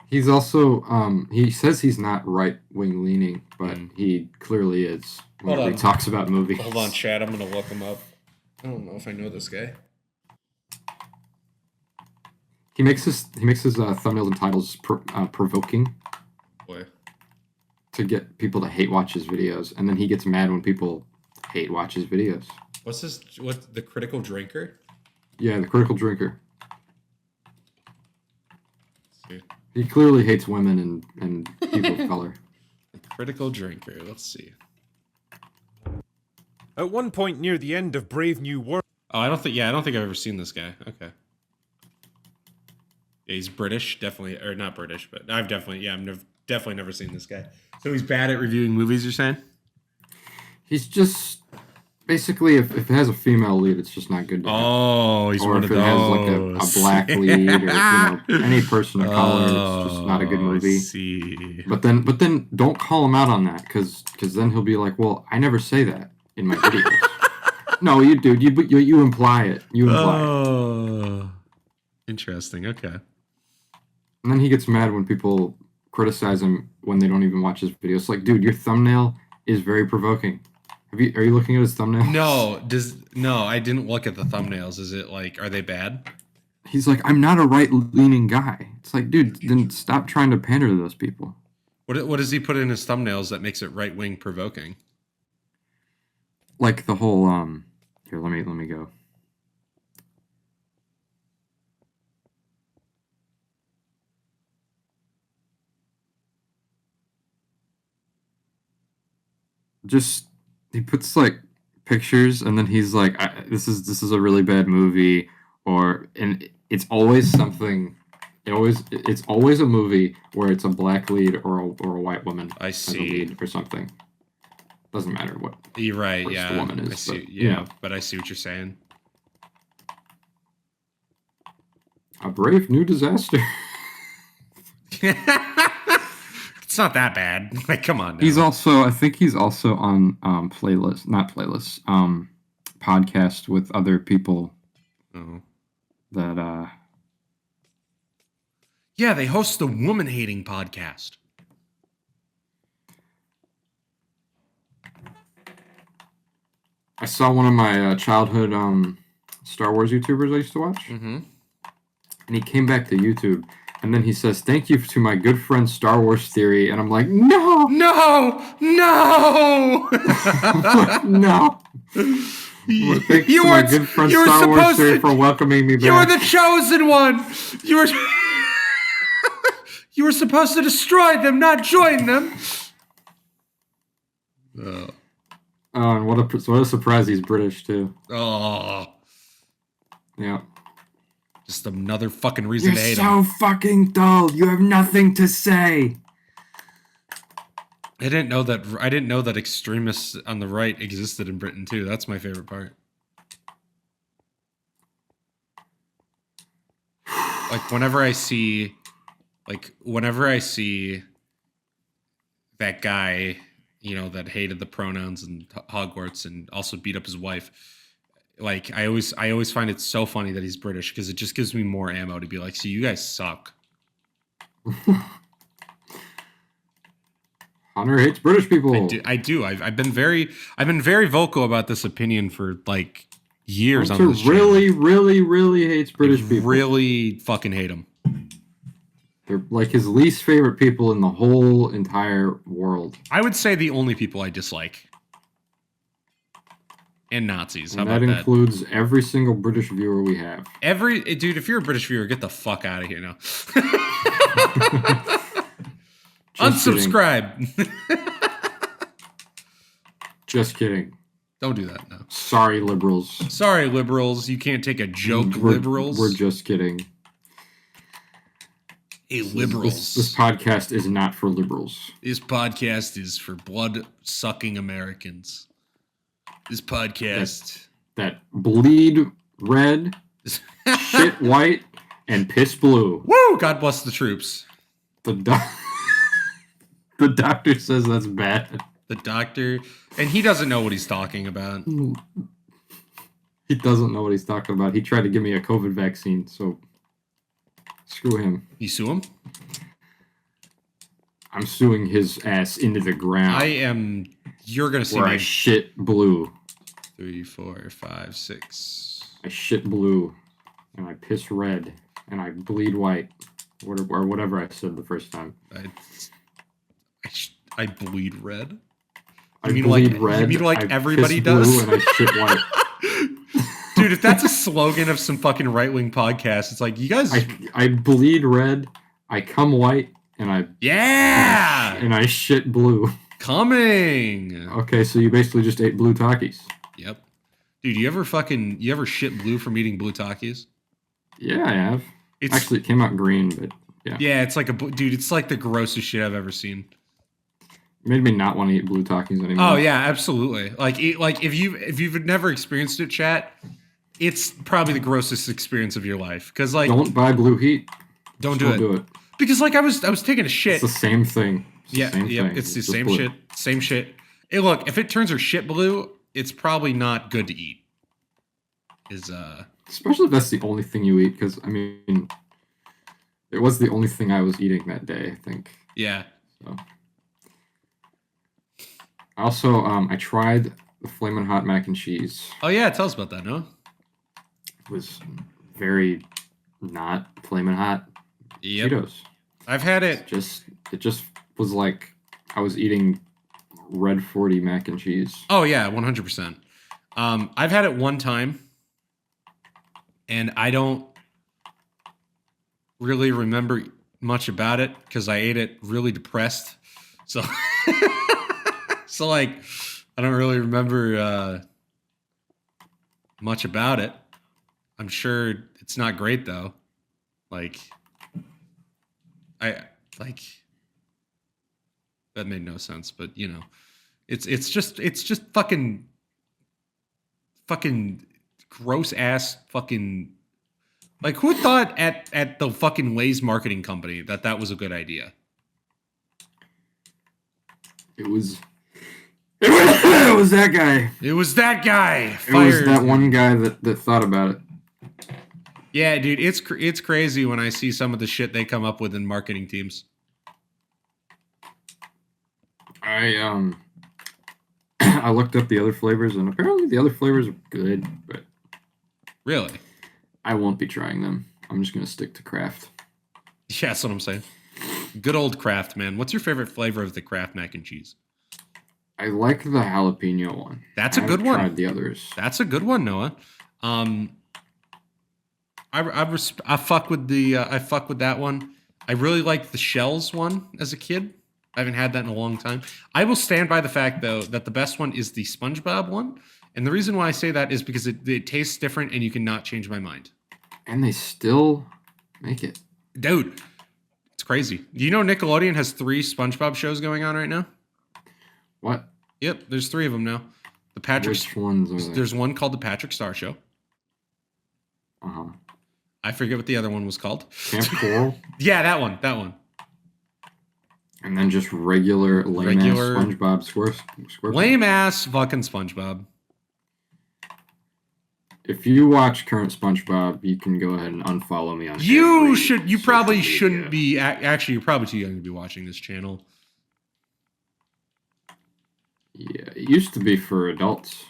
He's also he says he's not right-wing leaning, but he clearly is when he talks about movies. Hold on, Chad. I'm gonna look him up. I don't know if I know this guy. He makes his thumbnails and titles provoking. Boy. To get people to hate watch his videos, and then he gets mad when people hate watch his videos. What's the Critical Drinker? Yeah, the Critical Drinker. Let's see. He clearly hates women and people of color. The Critical Drinker. Let's see. At one point near the end of Brave New World. Oh, I don't think I've ever seen this guy. Okay. Yeah, he's British, definitely, or not British, but I've definitely never seen this guy. So he's bad at reviewing movies, you're saying? He's just basically if it has a female lead, it's just not good. Oh, he's one of those. Or if it has like a black lead, or any person of color, it's just not a good movie. I see. But then don't call him out on that, because then he'll be like, well, I never say that in my videos. No, you do. You imply it. You imply it. Interesting. Okay. And then he gets mad when people criticize him when they don't even watch his videos. Like, dude, your thumbnail is very provoking. Are you looking at his thumbnail? No, I didn't look at the thumbnails. Is it like, are they bad? He's like, I'm not a right-leaning guy. It's like, dude, then stop trying to pander to those people. What does he put in his thumbnails that makes it right-wing provoking? Like the whole here, let me go. Just he puts like pictures, and then he's like, this is a really bad movie, and it's always something. It's always a movie where it's a black lead or a white woman. I as a see. lead or something. Doesn't matter what. You're right. Yeah. The woman is, I see. But, but I see what you're saying. A brave new disaster. It's not that bad. Like, come on. Now. I think he's also on podcast with other people. Oh. That Yeah, they host the woman hating podcast. I saw one of my childhood Star Wars YouTubers I used to watch. Mm-hmm. And he came back to YouTube, and then he says, "Thank you to my good friend Star Wars Theory," and I'm like, no. No. You were my good friend Star Wars Theory for welcoming me back. You were the chosen one. You were supposed to destroy them, not join them. Oh, and what a surprise! He's British too. Oh. Yeah. Just another fucking reason to hate him. You're so fucking dull. You have nothing to say. I didn't know that extremists on the right existed in Britain too. That's my favorite part. Like whenever I see that guy, that hated the pronouns and Hogwarts and also beat up his wife, like I always find it so funny that he's British, because it just gives me more ammo to be like, see, you guys suck. Hunter hates British people. I do. I've been very vocal about this opinion for like years on Hunter this channel. really hates British people. Really fucking hate them. They're like his least favorite people in the whole entire world. I would say the only people I dislike. And Nazis. How And about that that? includes every single British viewer we have. Dude, if you're a British viewer, get the fuck out of here now. Unsubscribe. Just kidding. Don't do that now. Sorry, liberals. Sorry, liberals. You can't take a joke, liberals. We're just kidding. Hey, liberals. This podcast is not for liberals. This podcast is for blood-sucking Americans. This podcast... That bleed red, shit white, and piss blue. Woo! God bless the troops. The doctor says that's bad. The doctor... And he doesn't know what he's talking about. He doesn't know what he's talking about. He tried to give me a COVID vaccine, so screw him. You sue him? I'm suing his ass into the ground. You're going to see where me. I shit blue. 3, 4, 5, 6. I shit blue, and I piss red, and I bleed white, or whatever I said the first time. I bleed red? You mean like everybody piss does? Blue and I shit white. Dude, if that's a slogan of some fucking right-wing podcast, it's like, you guys... I bleed red, I come white, and I... Yeah! And I shit blue. Coming! Okay, so you basically just ate blue Takis. Yep. Dude, you ever shit blue from eating blue Takis? Yeah, I have. Actually, it came out green, but yeah. Yeah, it's like it's like the grossest shit I've ever seen. It made me not want to eat blue Takis anymore. Oh yeah, absolutely. Like if you've never experienced it, chat, it's probably the grossest experience of your life. Because like, don't buy blue heat. Don't do it. Because like I was taking a shit. It's the same thing. It's the same shit. Same shit. Hey, look, if it turns her shit blue, it's probably not good to eat. Especially if that's the only thing you eat, because I mean, it was the only thing I was eating that day, I think. Yeah. So. Also, I tried the Flamin' Hot mac and cheese. Oh yeah, tell us about that, no? It was very not Flamin' Hot Cheetos. I've had it. It just was like I was eating Red 40 mac and cheese. Oh yeah, 100%. I've had it one time, and I don't really remember much about it because I ate it really depressed. So. So, like, I don't really remember much about it. I'm sure it's not great, though. Like, that made no sense, but, you know. It's just fucking gross-ass fucking... Like, who thought at the fucking Lay's marketing company that was a good idea? It was that guy. It was that guy. It was that one guy that thought about it. Yeah, dude, it's crazy when I see some of the shit they come up with in marketing teams. I looked up the other flavors, and apparently the other flavors are good, but really, I won't be trying them. I'm just gonna stick to Kraft. Yeah, that's what I'm saying. Good old Kraft, man. What's your favorite flavor of the Kraft mac and cheese? I like the jalapeno one. That's a good one. Tried the others. That's a good one, Noah. I fuck with that one. I really liked the shells one as a kid. I haven't had that in a long time. I will stand by the fact though that the best one is the SpongeBob one, and the reason why I say that is because it tastes different, and you cannot change my mind. And they still make it, dude. It's crazy. Do you know Nickelodeon has 3 SpongeBob shows going on right now? What? Yep, there's 3 of them now. Which ones are there? There's one called The Patrick Star Show. Uh-huh. I forget what the other one was called. Camp Coral? Yeah, that one. And then just regular lame-ass SpongeBob SquarePants. Lame-ass fucking SpongeBob. If you watch current SpongeBob, you can go ahead and unfollow me on You probably shouldn't be. Actually, you're probably too young to be watching this channel. Yeah, it used to be for adults.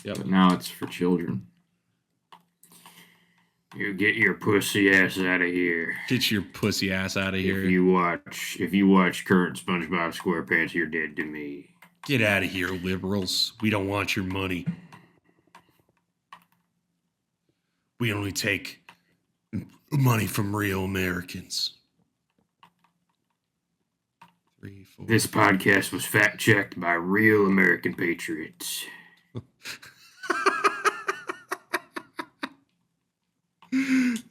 Yep. But now it's for children. You get your pussy ass out of here. Get your pussy ass out of here. If you watch current SpongeBob SquarePants, you're dead to me. Get out of here, liberals. We don't want your money. We only take money from real Americans. 3, 4. This podcast was fact checked by real American patriots.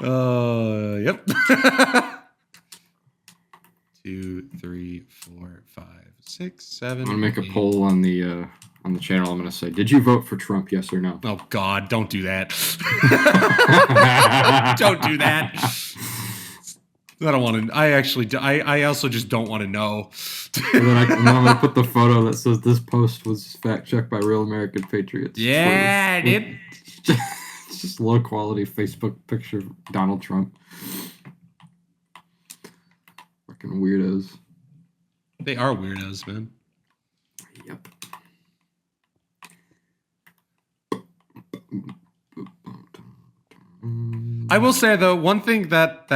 Yep. 2, 3, 4, 5, 6, 7. I'm gonna make a 8. poll on the channel. I'm gonna say, did you vote for Trump? Yes or no? Oh God, don't do that. Don't do that. I don't want to. I also just don't want to know. And then I'm gonna put the photo that says this post was fact checked by real American patriots. Yeah, dude. It's just low quality Facebook picture of Donald Trump. Fucking weirdos. They are weirdos, man. Yep. I will say though, one thing that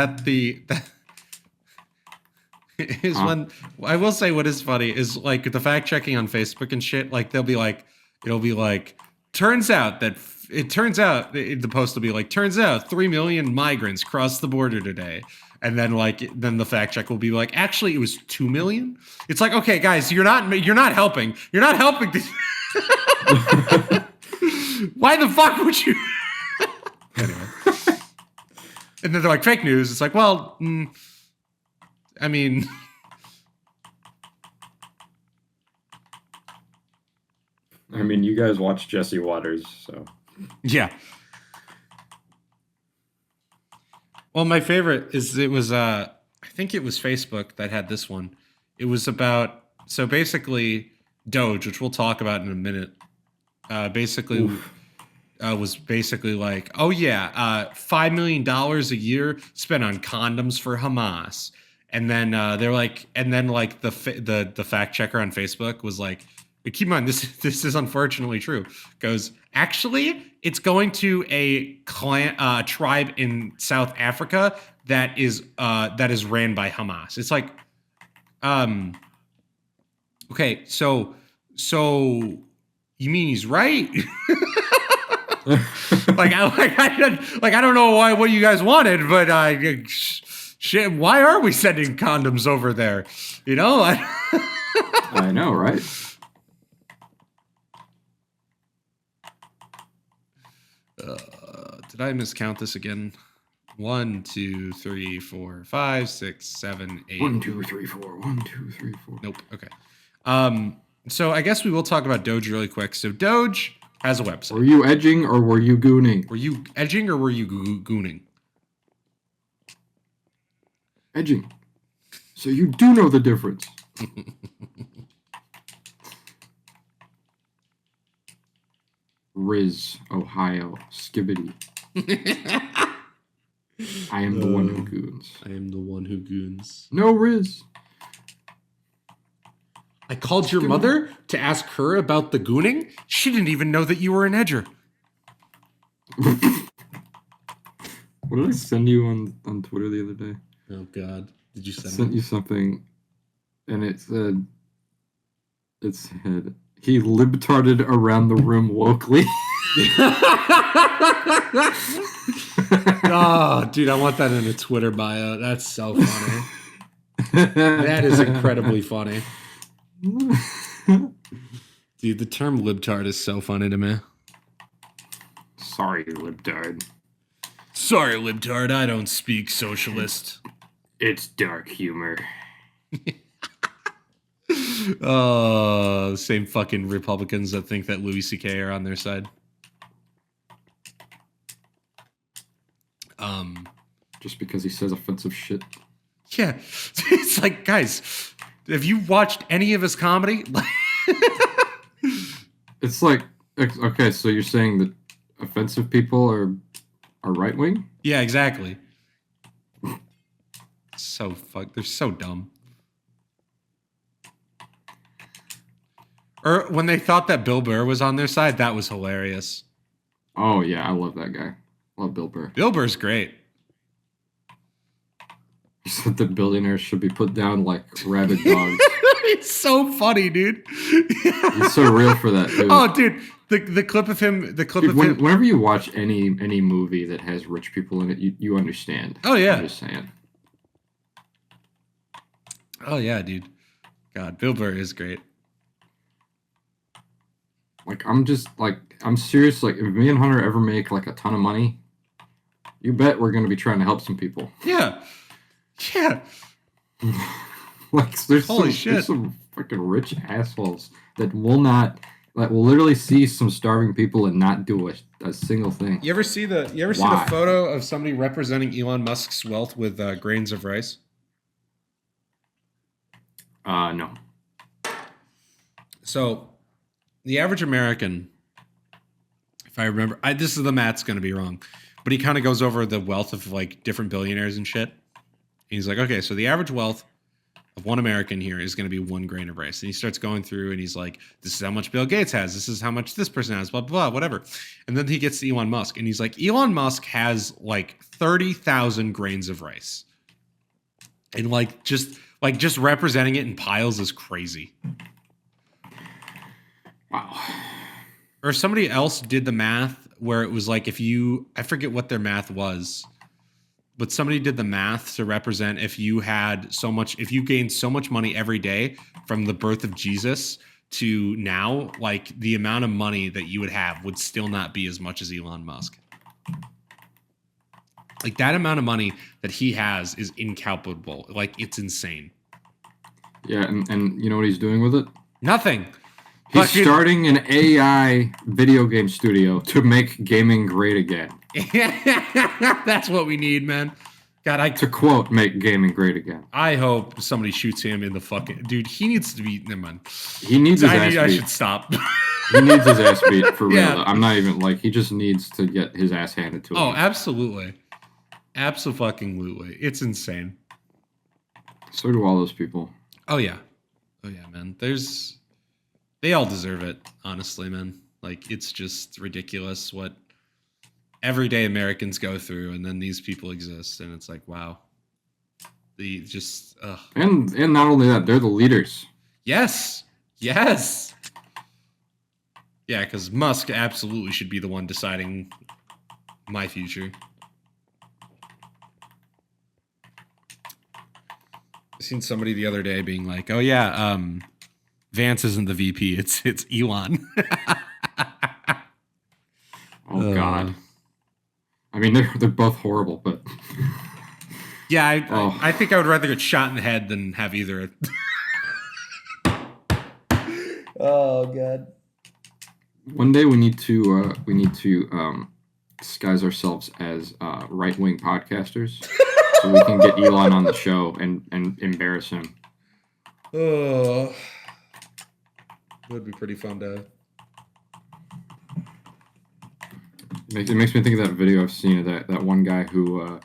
is when I will say what is funny is like the fact checking on Facebook and shit. Like it'll be like the post will be like, turns out 3 million migrants crossed the border today. And then the fact check will be like, actually it was 2 million. It's like, okay, guys, you're not helping. You're not helping. Why the fuck would you? Anyway. And then they're like, fake news. It's like, well, I mean. You guys watch Jesse Waters, so. Yeah. Well, my favorite is I think it was Facebook that had this one. It was about, so basically Doge, which we'll talk about in a minute, was basically like, oh yeah, $5 million a year spent on condoms for Hamas. And then they're like, the fact checker on Facebook was like, keep in mind, this is unfortunately true. Goes, actually, it's going to a tribe in South Africa that is ran by Hamas. It's like, okay, so you mean he's right? I don't know what you guys wanted, but shit, why are we sending condoms over there? You know, I know, right? Did I miscount this again? 1, 2, 3, 4, 5, 6, 7, 8. 1, 2, 3, 4. 1, 2, 3, 4. Nope. Okay. So I guess we will talk about Doge really quick. So Doge has a website. Were you edging or were you gooning? Were you edging or were you gooning? Edging. So you do know the difference. Riz, Ohio, Skibbity. I am the one who goons. I am the one who goons. No Riz. I called your mother to ask her about the gooning. She didn't even know that you were an edger. What did I send you on Twitter the other day? Oh God! Did you I sent you something, and it said he libtarded around the room wokely. Oh, dude, I want that in a Twitter bio. That's so funny. That is incredibly funny. Dude, the term libtard is so funny to me. Sorry, libtard. Sorry, libtard, I don't speak socialist. It's dark humor. Oh, same fucking Republicans that think that Louis C.K. are on their side. Just because he says offensive shit. Yeah, it's like, guys, have you watched any of his comedy? It's like, okay, so you're saying that offensive people are right wing? Yeah, exactly. They're so dumb. Or when they thought that Bill Burr was on their side, that was hilarious. Oh yeah, I love that guy. Love Bill Burr. Bill Burr's great. He said that billionaires should be put down like rabid dogs. It's so funny, dude. He's so real for that, too. Oh, dude, the clip of him, Whenever you watch any movie that has rich people in it, you understand. Oh, yeah. I'm just saying. Oh yeah, dude. God, Bill Burr is great. Like, I'm serious. Like, if me and Hunter ever make like a ton of money, you bet we're gonna be trying to help some people. Yeah. Yeah. Like, there's some fucking rich assholes that will literally see some starving people and not do a single thing. You ever see the photo of somebody representing Elon Musk's wealth with grains of rice? No. So, the average American, if I remember, this is the math's going to be wrong, but he kind of goes over the wealth of like different billionaires and shit. And he's like, okay, so the average wealth of one American here is going to be 1 grain of rice. And he starts going through and he's like, this is how much Bill Gates has. This is how much this person has, blah, blah, blah, whatever. And then he gets to Elon Musk and he's like, Elon Musk has like 30,000 grains of rice. And just representing it in piles is crazy. Wow. Or somebody else did the math where it was like I forget what their math was, but somebody did the math to represent if you gained so much money every day from the birth of Jesus to now, like the amount of money that you would have would still not be as much as Elon Musk. Like that amount of money that he has is incalculable. Like it's insane. Yeah, and you know what he's doing with it? Nothing. He's starting an AI video game studio to make gaming great again. That's what we need, man. God, to quote, make gaming great again. I hope somebody shoots him in the fucking... Dude, he needs to be... Never mind. He needs his ass beat. I should stop. He needs his ass beat, for real. Yeah. I'm not even, he just needs to get his ass handed to him. Oh, absolutely. Absolutely. It's insane. So do all those people. Oh, yeah, man. They all deserve it, honestly, man. Like, it's just ridiculous what everyday Americans go through, and then these people exist, and it's like, wow. And not only that, they're the leaders. Yes. Yeah, because Musk absolutely should be the one deciding my future. I seen somebody the other day being like, "Oh yeah, Vance isn't the VP. It's Elon." Oh God. I mean, they're both horrible, but yeah, I think I would rather get shot in the head than have either. Oh God. One day we need to disguise ourselves as right-wing podcasters. So we can get Elon on the show and embarrass him. Oh, that'd be pretty fun to. It makes me think of that video I've seen of that one guy who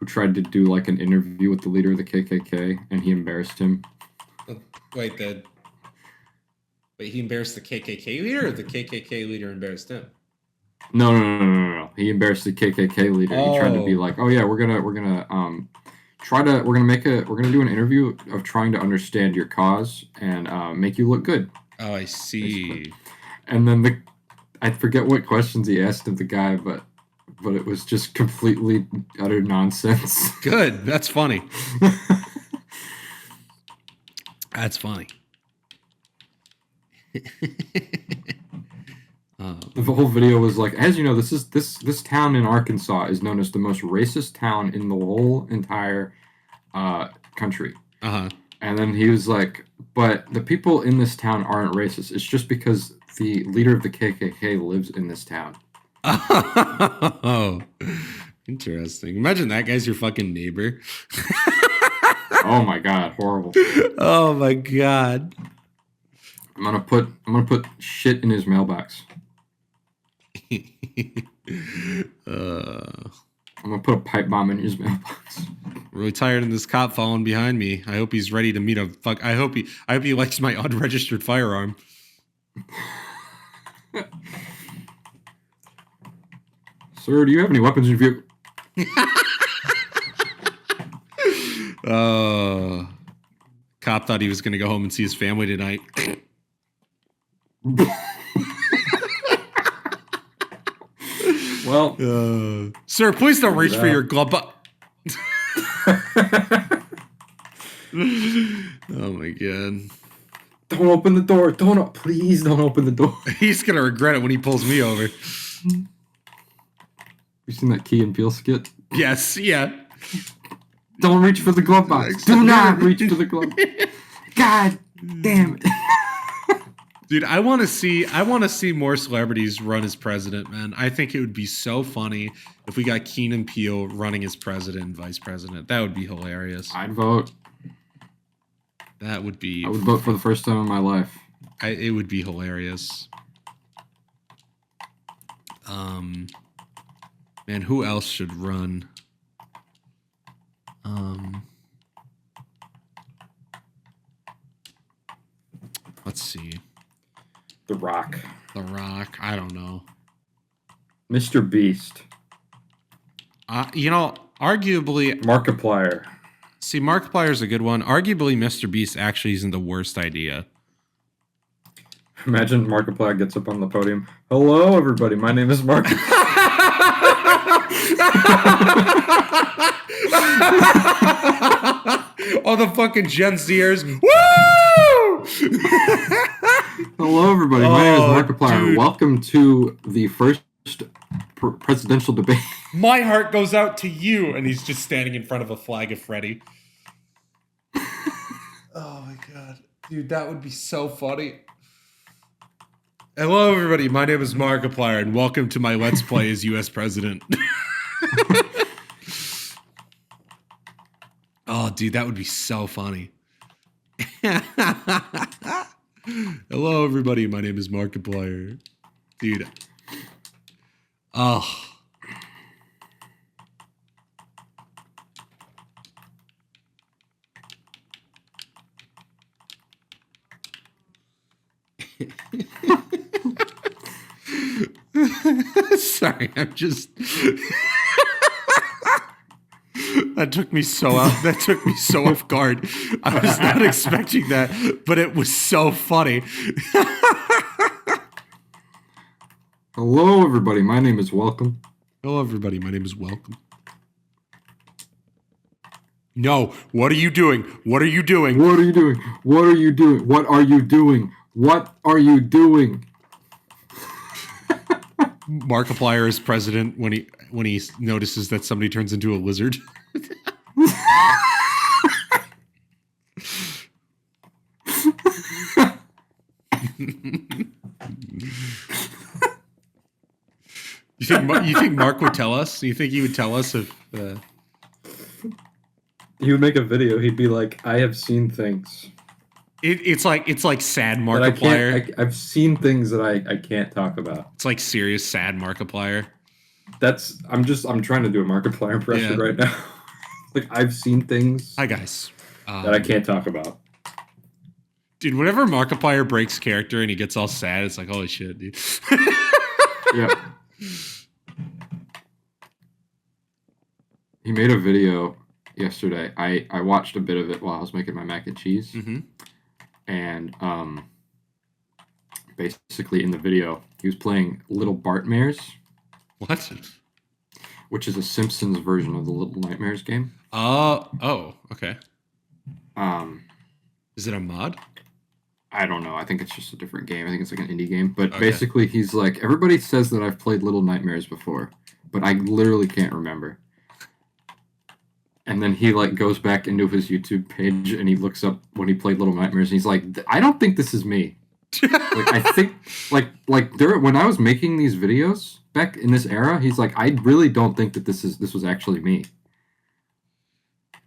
tried to do like an interview with the leader of the KKK and he embarrassed him. Wait, he embarrassed the KKK leader, or the KKK leader embarrassed him? No. He embarrassed the KKK leader. He tried to be like, "Oh yeah, we're gonna do an interview of trying to understand your cause and make you look good." Oh, I see. Basically. And then I forget what questions he asked of the guy, but it was just completely utter nonsense. Good. That's funny. That's funny. The whole video was like, as you know, this town in Arkansas is known as the most racist town in the whole entire country. Uh-huh. And then he was like, but the people in this town aren't racist. It's just because the leader of the KKK lives in this town. Oh, interesting. Imagine that guy's your fucking neighbor. Oh my God, horrible. Oh my God. I'm gonna put shit in his mailbox. I'm gonna put a pipe bomb in his mailbox. Really tired of this cop following behind me. I hope he's ready to meet a fuck. I hope he likes my unregistered firearm. Sir, do you have any weapons in your vehicle? Cop thought he was going to go home and see his family tonight. Well, Sir, please don't reach for your glove. Oh my god. Don't open the door. Please don't open the door. He's going to regret it when he pulls me over. You seen that Key and Peele skit? Yes, yeah. Don't reach for the glove box. Do not reach for the glove. God damn it. Dude, I want to see more celebrities run as president, man. I think it would be so funny if we got Keenan Peele running as president and vice president. That would be hilarious. I'd vote. That would be... I would vote for the first time in my life. It would be hilarious. Man, who else should run? Let's see. The Rock. The Rock. I don't know. Mr. Beast. Arguably... Markiplier. See, Markiplier's a good one. Arguably, Mr. Beast actually isn't the worst idea. Imagine Markiplier gets up on the podium. Hello, everybody. My name is Markiplier. All the fucking Gen Zers. Woo! Hello, everybody. My name is Markiplier. Dude. Welcome to the first presidential debate. My heart goes out to you. And he's just standing in front of a flag of Freddy. Oh my god. Dude, that would be so funny. Hello, everybody. My name is Markiplier, and welcome to my Let's Play as U.S. President. Oh, dude, that would be so funny. Hello, everybody. My name is Markiplier. Dude. Oh. Sorry, I'm just... That took me so off guard. I was not expecting that, but it was so funny. Hello, everybody. My name is Welcome. Hello, everybody. My name is Welcome. No, what are you doing? What are you doing? What are you doing? What are you doing? What are you doing? What are you doing? Markiplier is president when he notices that somebody turns into a lizard. You think Mark would tell us? You think he would tell us if? He would make a video. He'd be like, "I have seen things." It's like sad Markiplier. I've seen things that I can't talk about. It's like serious sad Markiplier. I'm trying to do a Markiplier impression right now. Like, I've seen things. Hi guys. That I can't talk about. Dude, whenever Markiplier breaks character and he gets all sad, it's like, holy shit, dude. Yeah. He made a video yesterday. I watched a bit of it while I was making my mac and cheese. Mm-hmm. And basically in the video, he was playing Little Bartmares. What? Which is a Simpsons version of the Little Nightmares game. Oh, okay. Is it a mod? I don't know. I think it's just a different game. I think it's like an indie game. But basically, he's like, everybody says that I've played Little Nightmares before, but I literally can't remember. And then he like goes back into his YouTube page and he looks up when he played Little Nightmares and he's like, I don't think this is me. Like, I think like there when I was making these videos back in this era, he's like, I really don't think that this was actually me.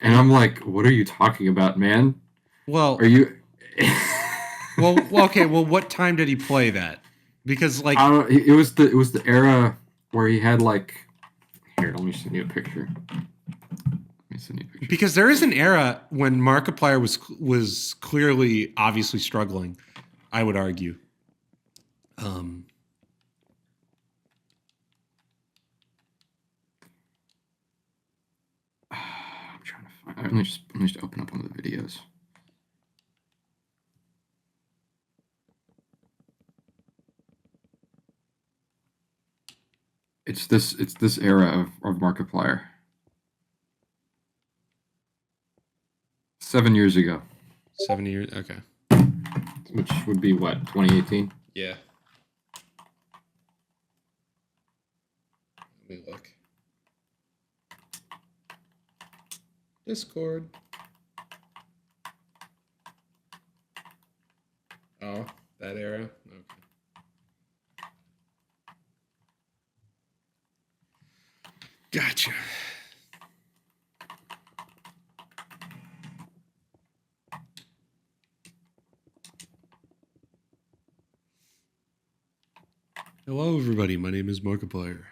And I'm like, what are you talking about, man? Well, are you? well, okay. Well, what time did he play that? Because like, I don't know, it was the era where he had like. Here, let me send you a picture. Because there is an era when Markiplier was clearly, obviously struggling, I would argue. Let me just open up one of the videos. It's this era of Markiplier. 7 years ago. 7 years. Okay. Which would be what, 2018? Yeah. Let me look. Discord. Oh, that era? Okay. Gotcha. Hello, everybody. My name is Markiplier.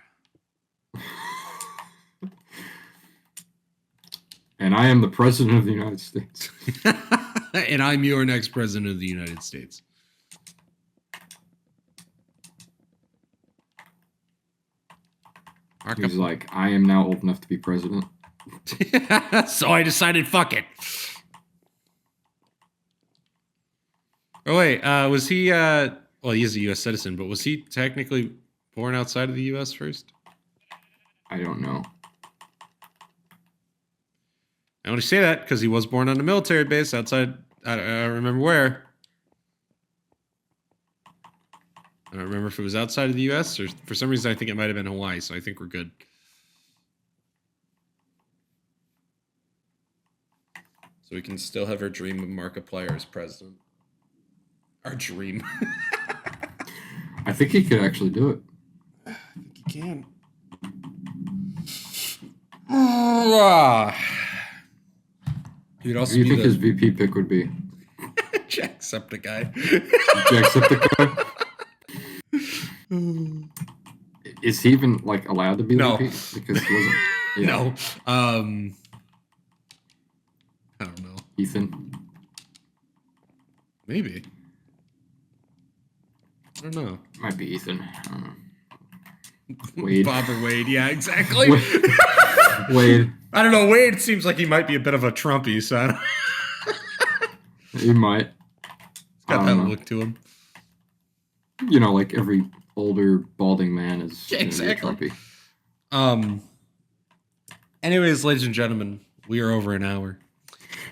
And I am the President of the United States. And I'm your next President of the United States. He's like, I am now old enough to be president. So I decided, fuck it. Oh, wait. Was he, well, he is a U.S. citizen, but was he technically born outside of the U.S. first? I don't know. I only say that because he was born on a military base outside, I don't remember where. I don't remember if it was outside of the U.S. or for some reason I think it might have been Hawaii, so I think we're good. So we can still have our dream of Markiplier as president. Our dream. I think he could actually do it. I think he can. He'd also Who do you be think his VP pick would be? Jacksepticeye. Jacksepticeye? Is he even like allowed to be No. VP? Because he wasn't. Yeah. No. I don't know. Ethan. Maybe. I don't know. Might be Ethan. I don't know. Wade. Bob or Wade. Yeah, exactly. Wade. I don't know. Wade seems like he might be a bit of a Trumpy, so I don't... He might. He's got that look to him. You know, like every older balding man is Exactly. Trumpy. Anyways, ladies and gentlemen, we are over an hour.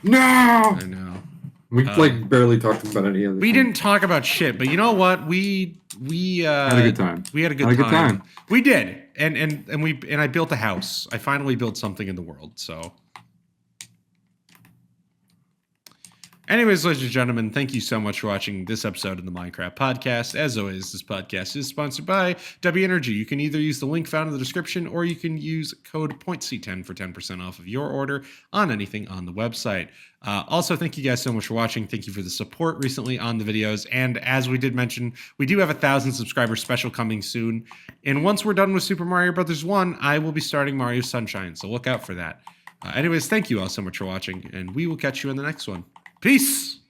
No! I know. We like barely talked about any of it. We didn't talk about shit, but you know what? We had a good time. We had a good time. We did, and I built a house. I finally built something in the world. So, anyways, ladies and gentlemen, thank you so much for watching this episode of the Minecraft Podcast. As always, this podcast is sponsored by W Energy. You can either use the link found in the description, or you can use code POINTC10 for 10% off of your order on anything on the website. Also, thank you guys so much for watching. Thank you for the support recently on the videos. And as we did mention, we do have a 1,000 subscriber special coming soon. And once we're done with Super Mario Bros. 1, I will be starting Mario Sunshine. So look out for that. Anyways, thank you all so much for watching, and we will catch you in the next one. Peace!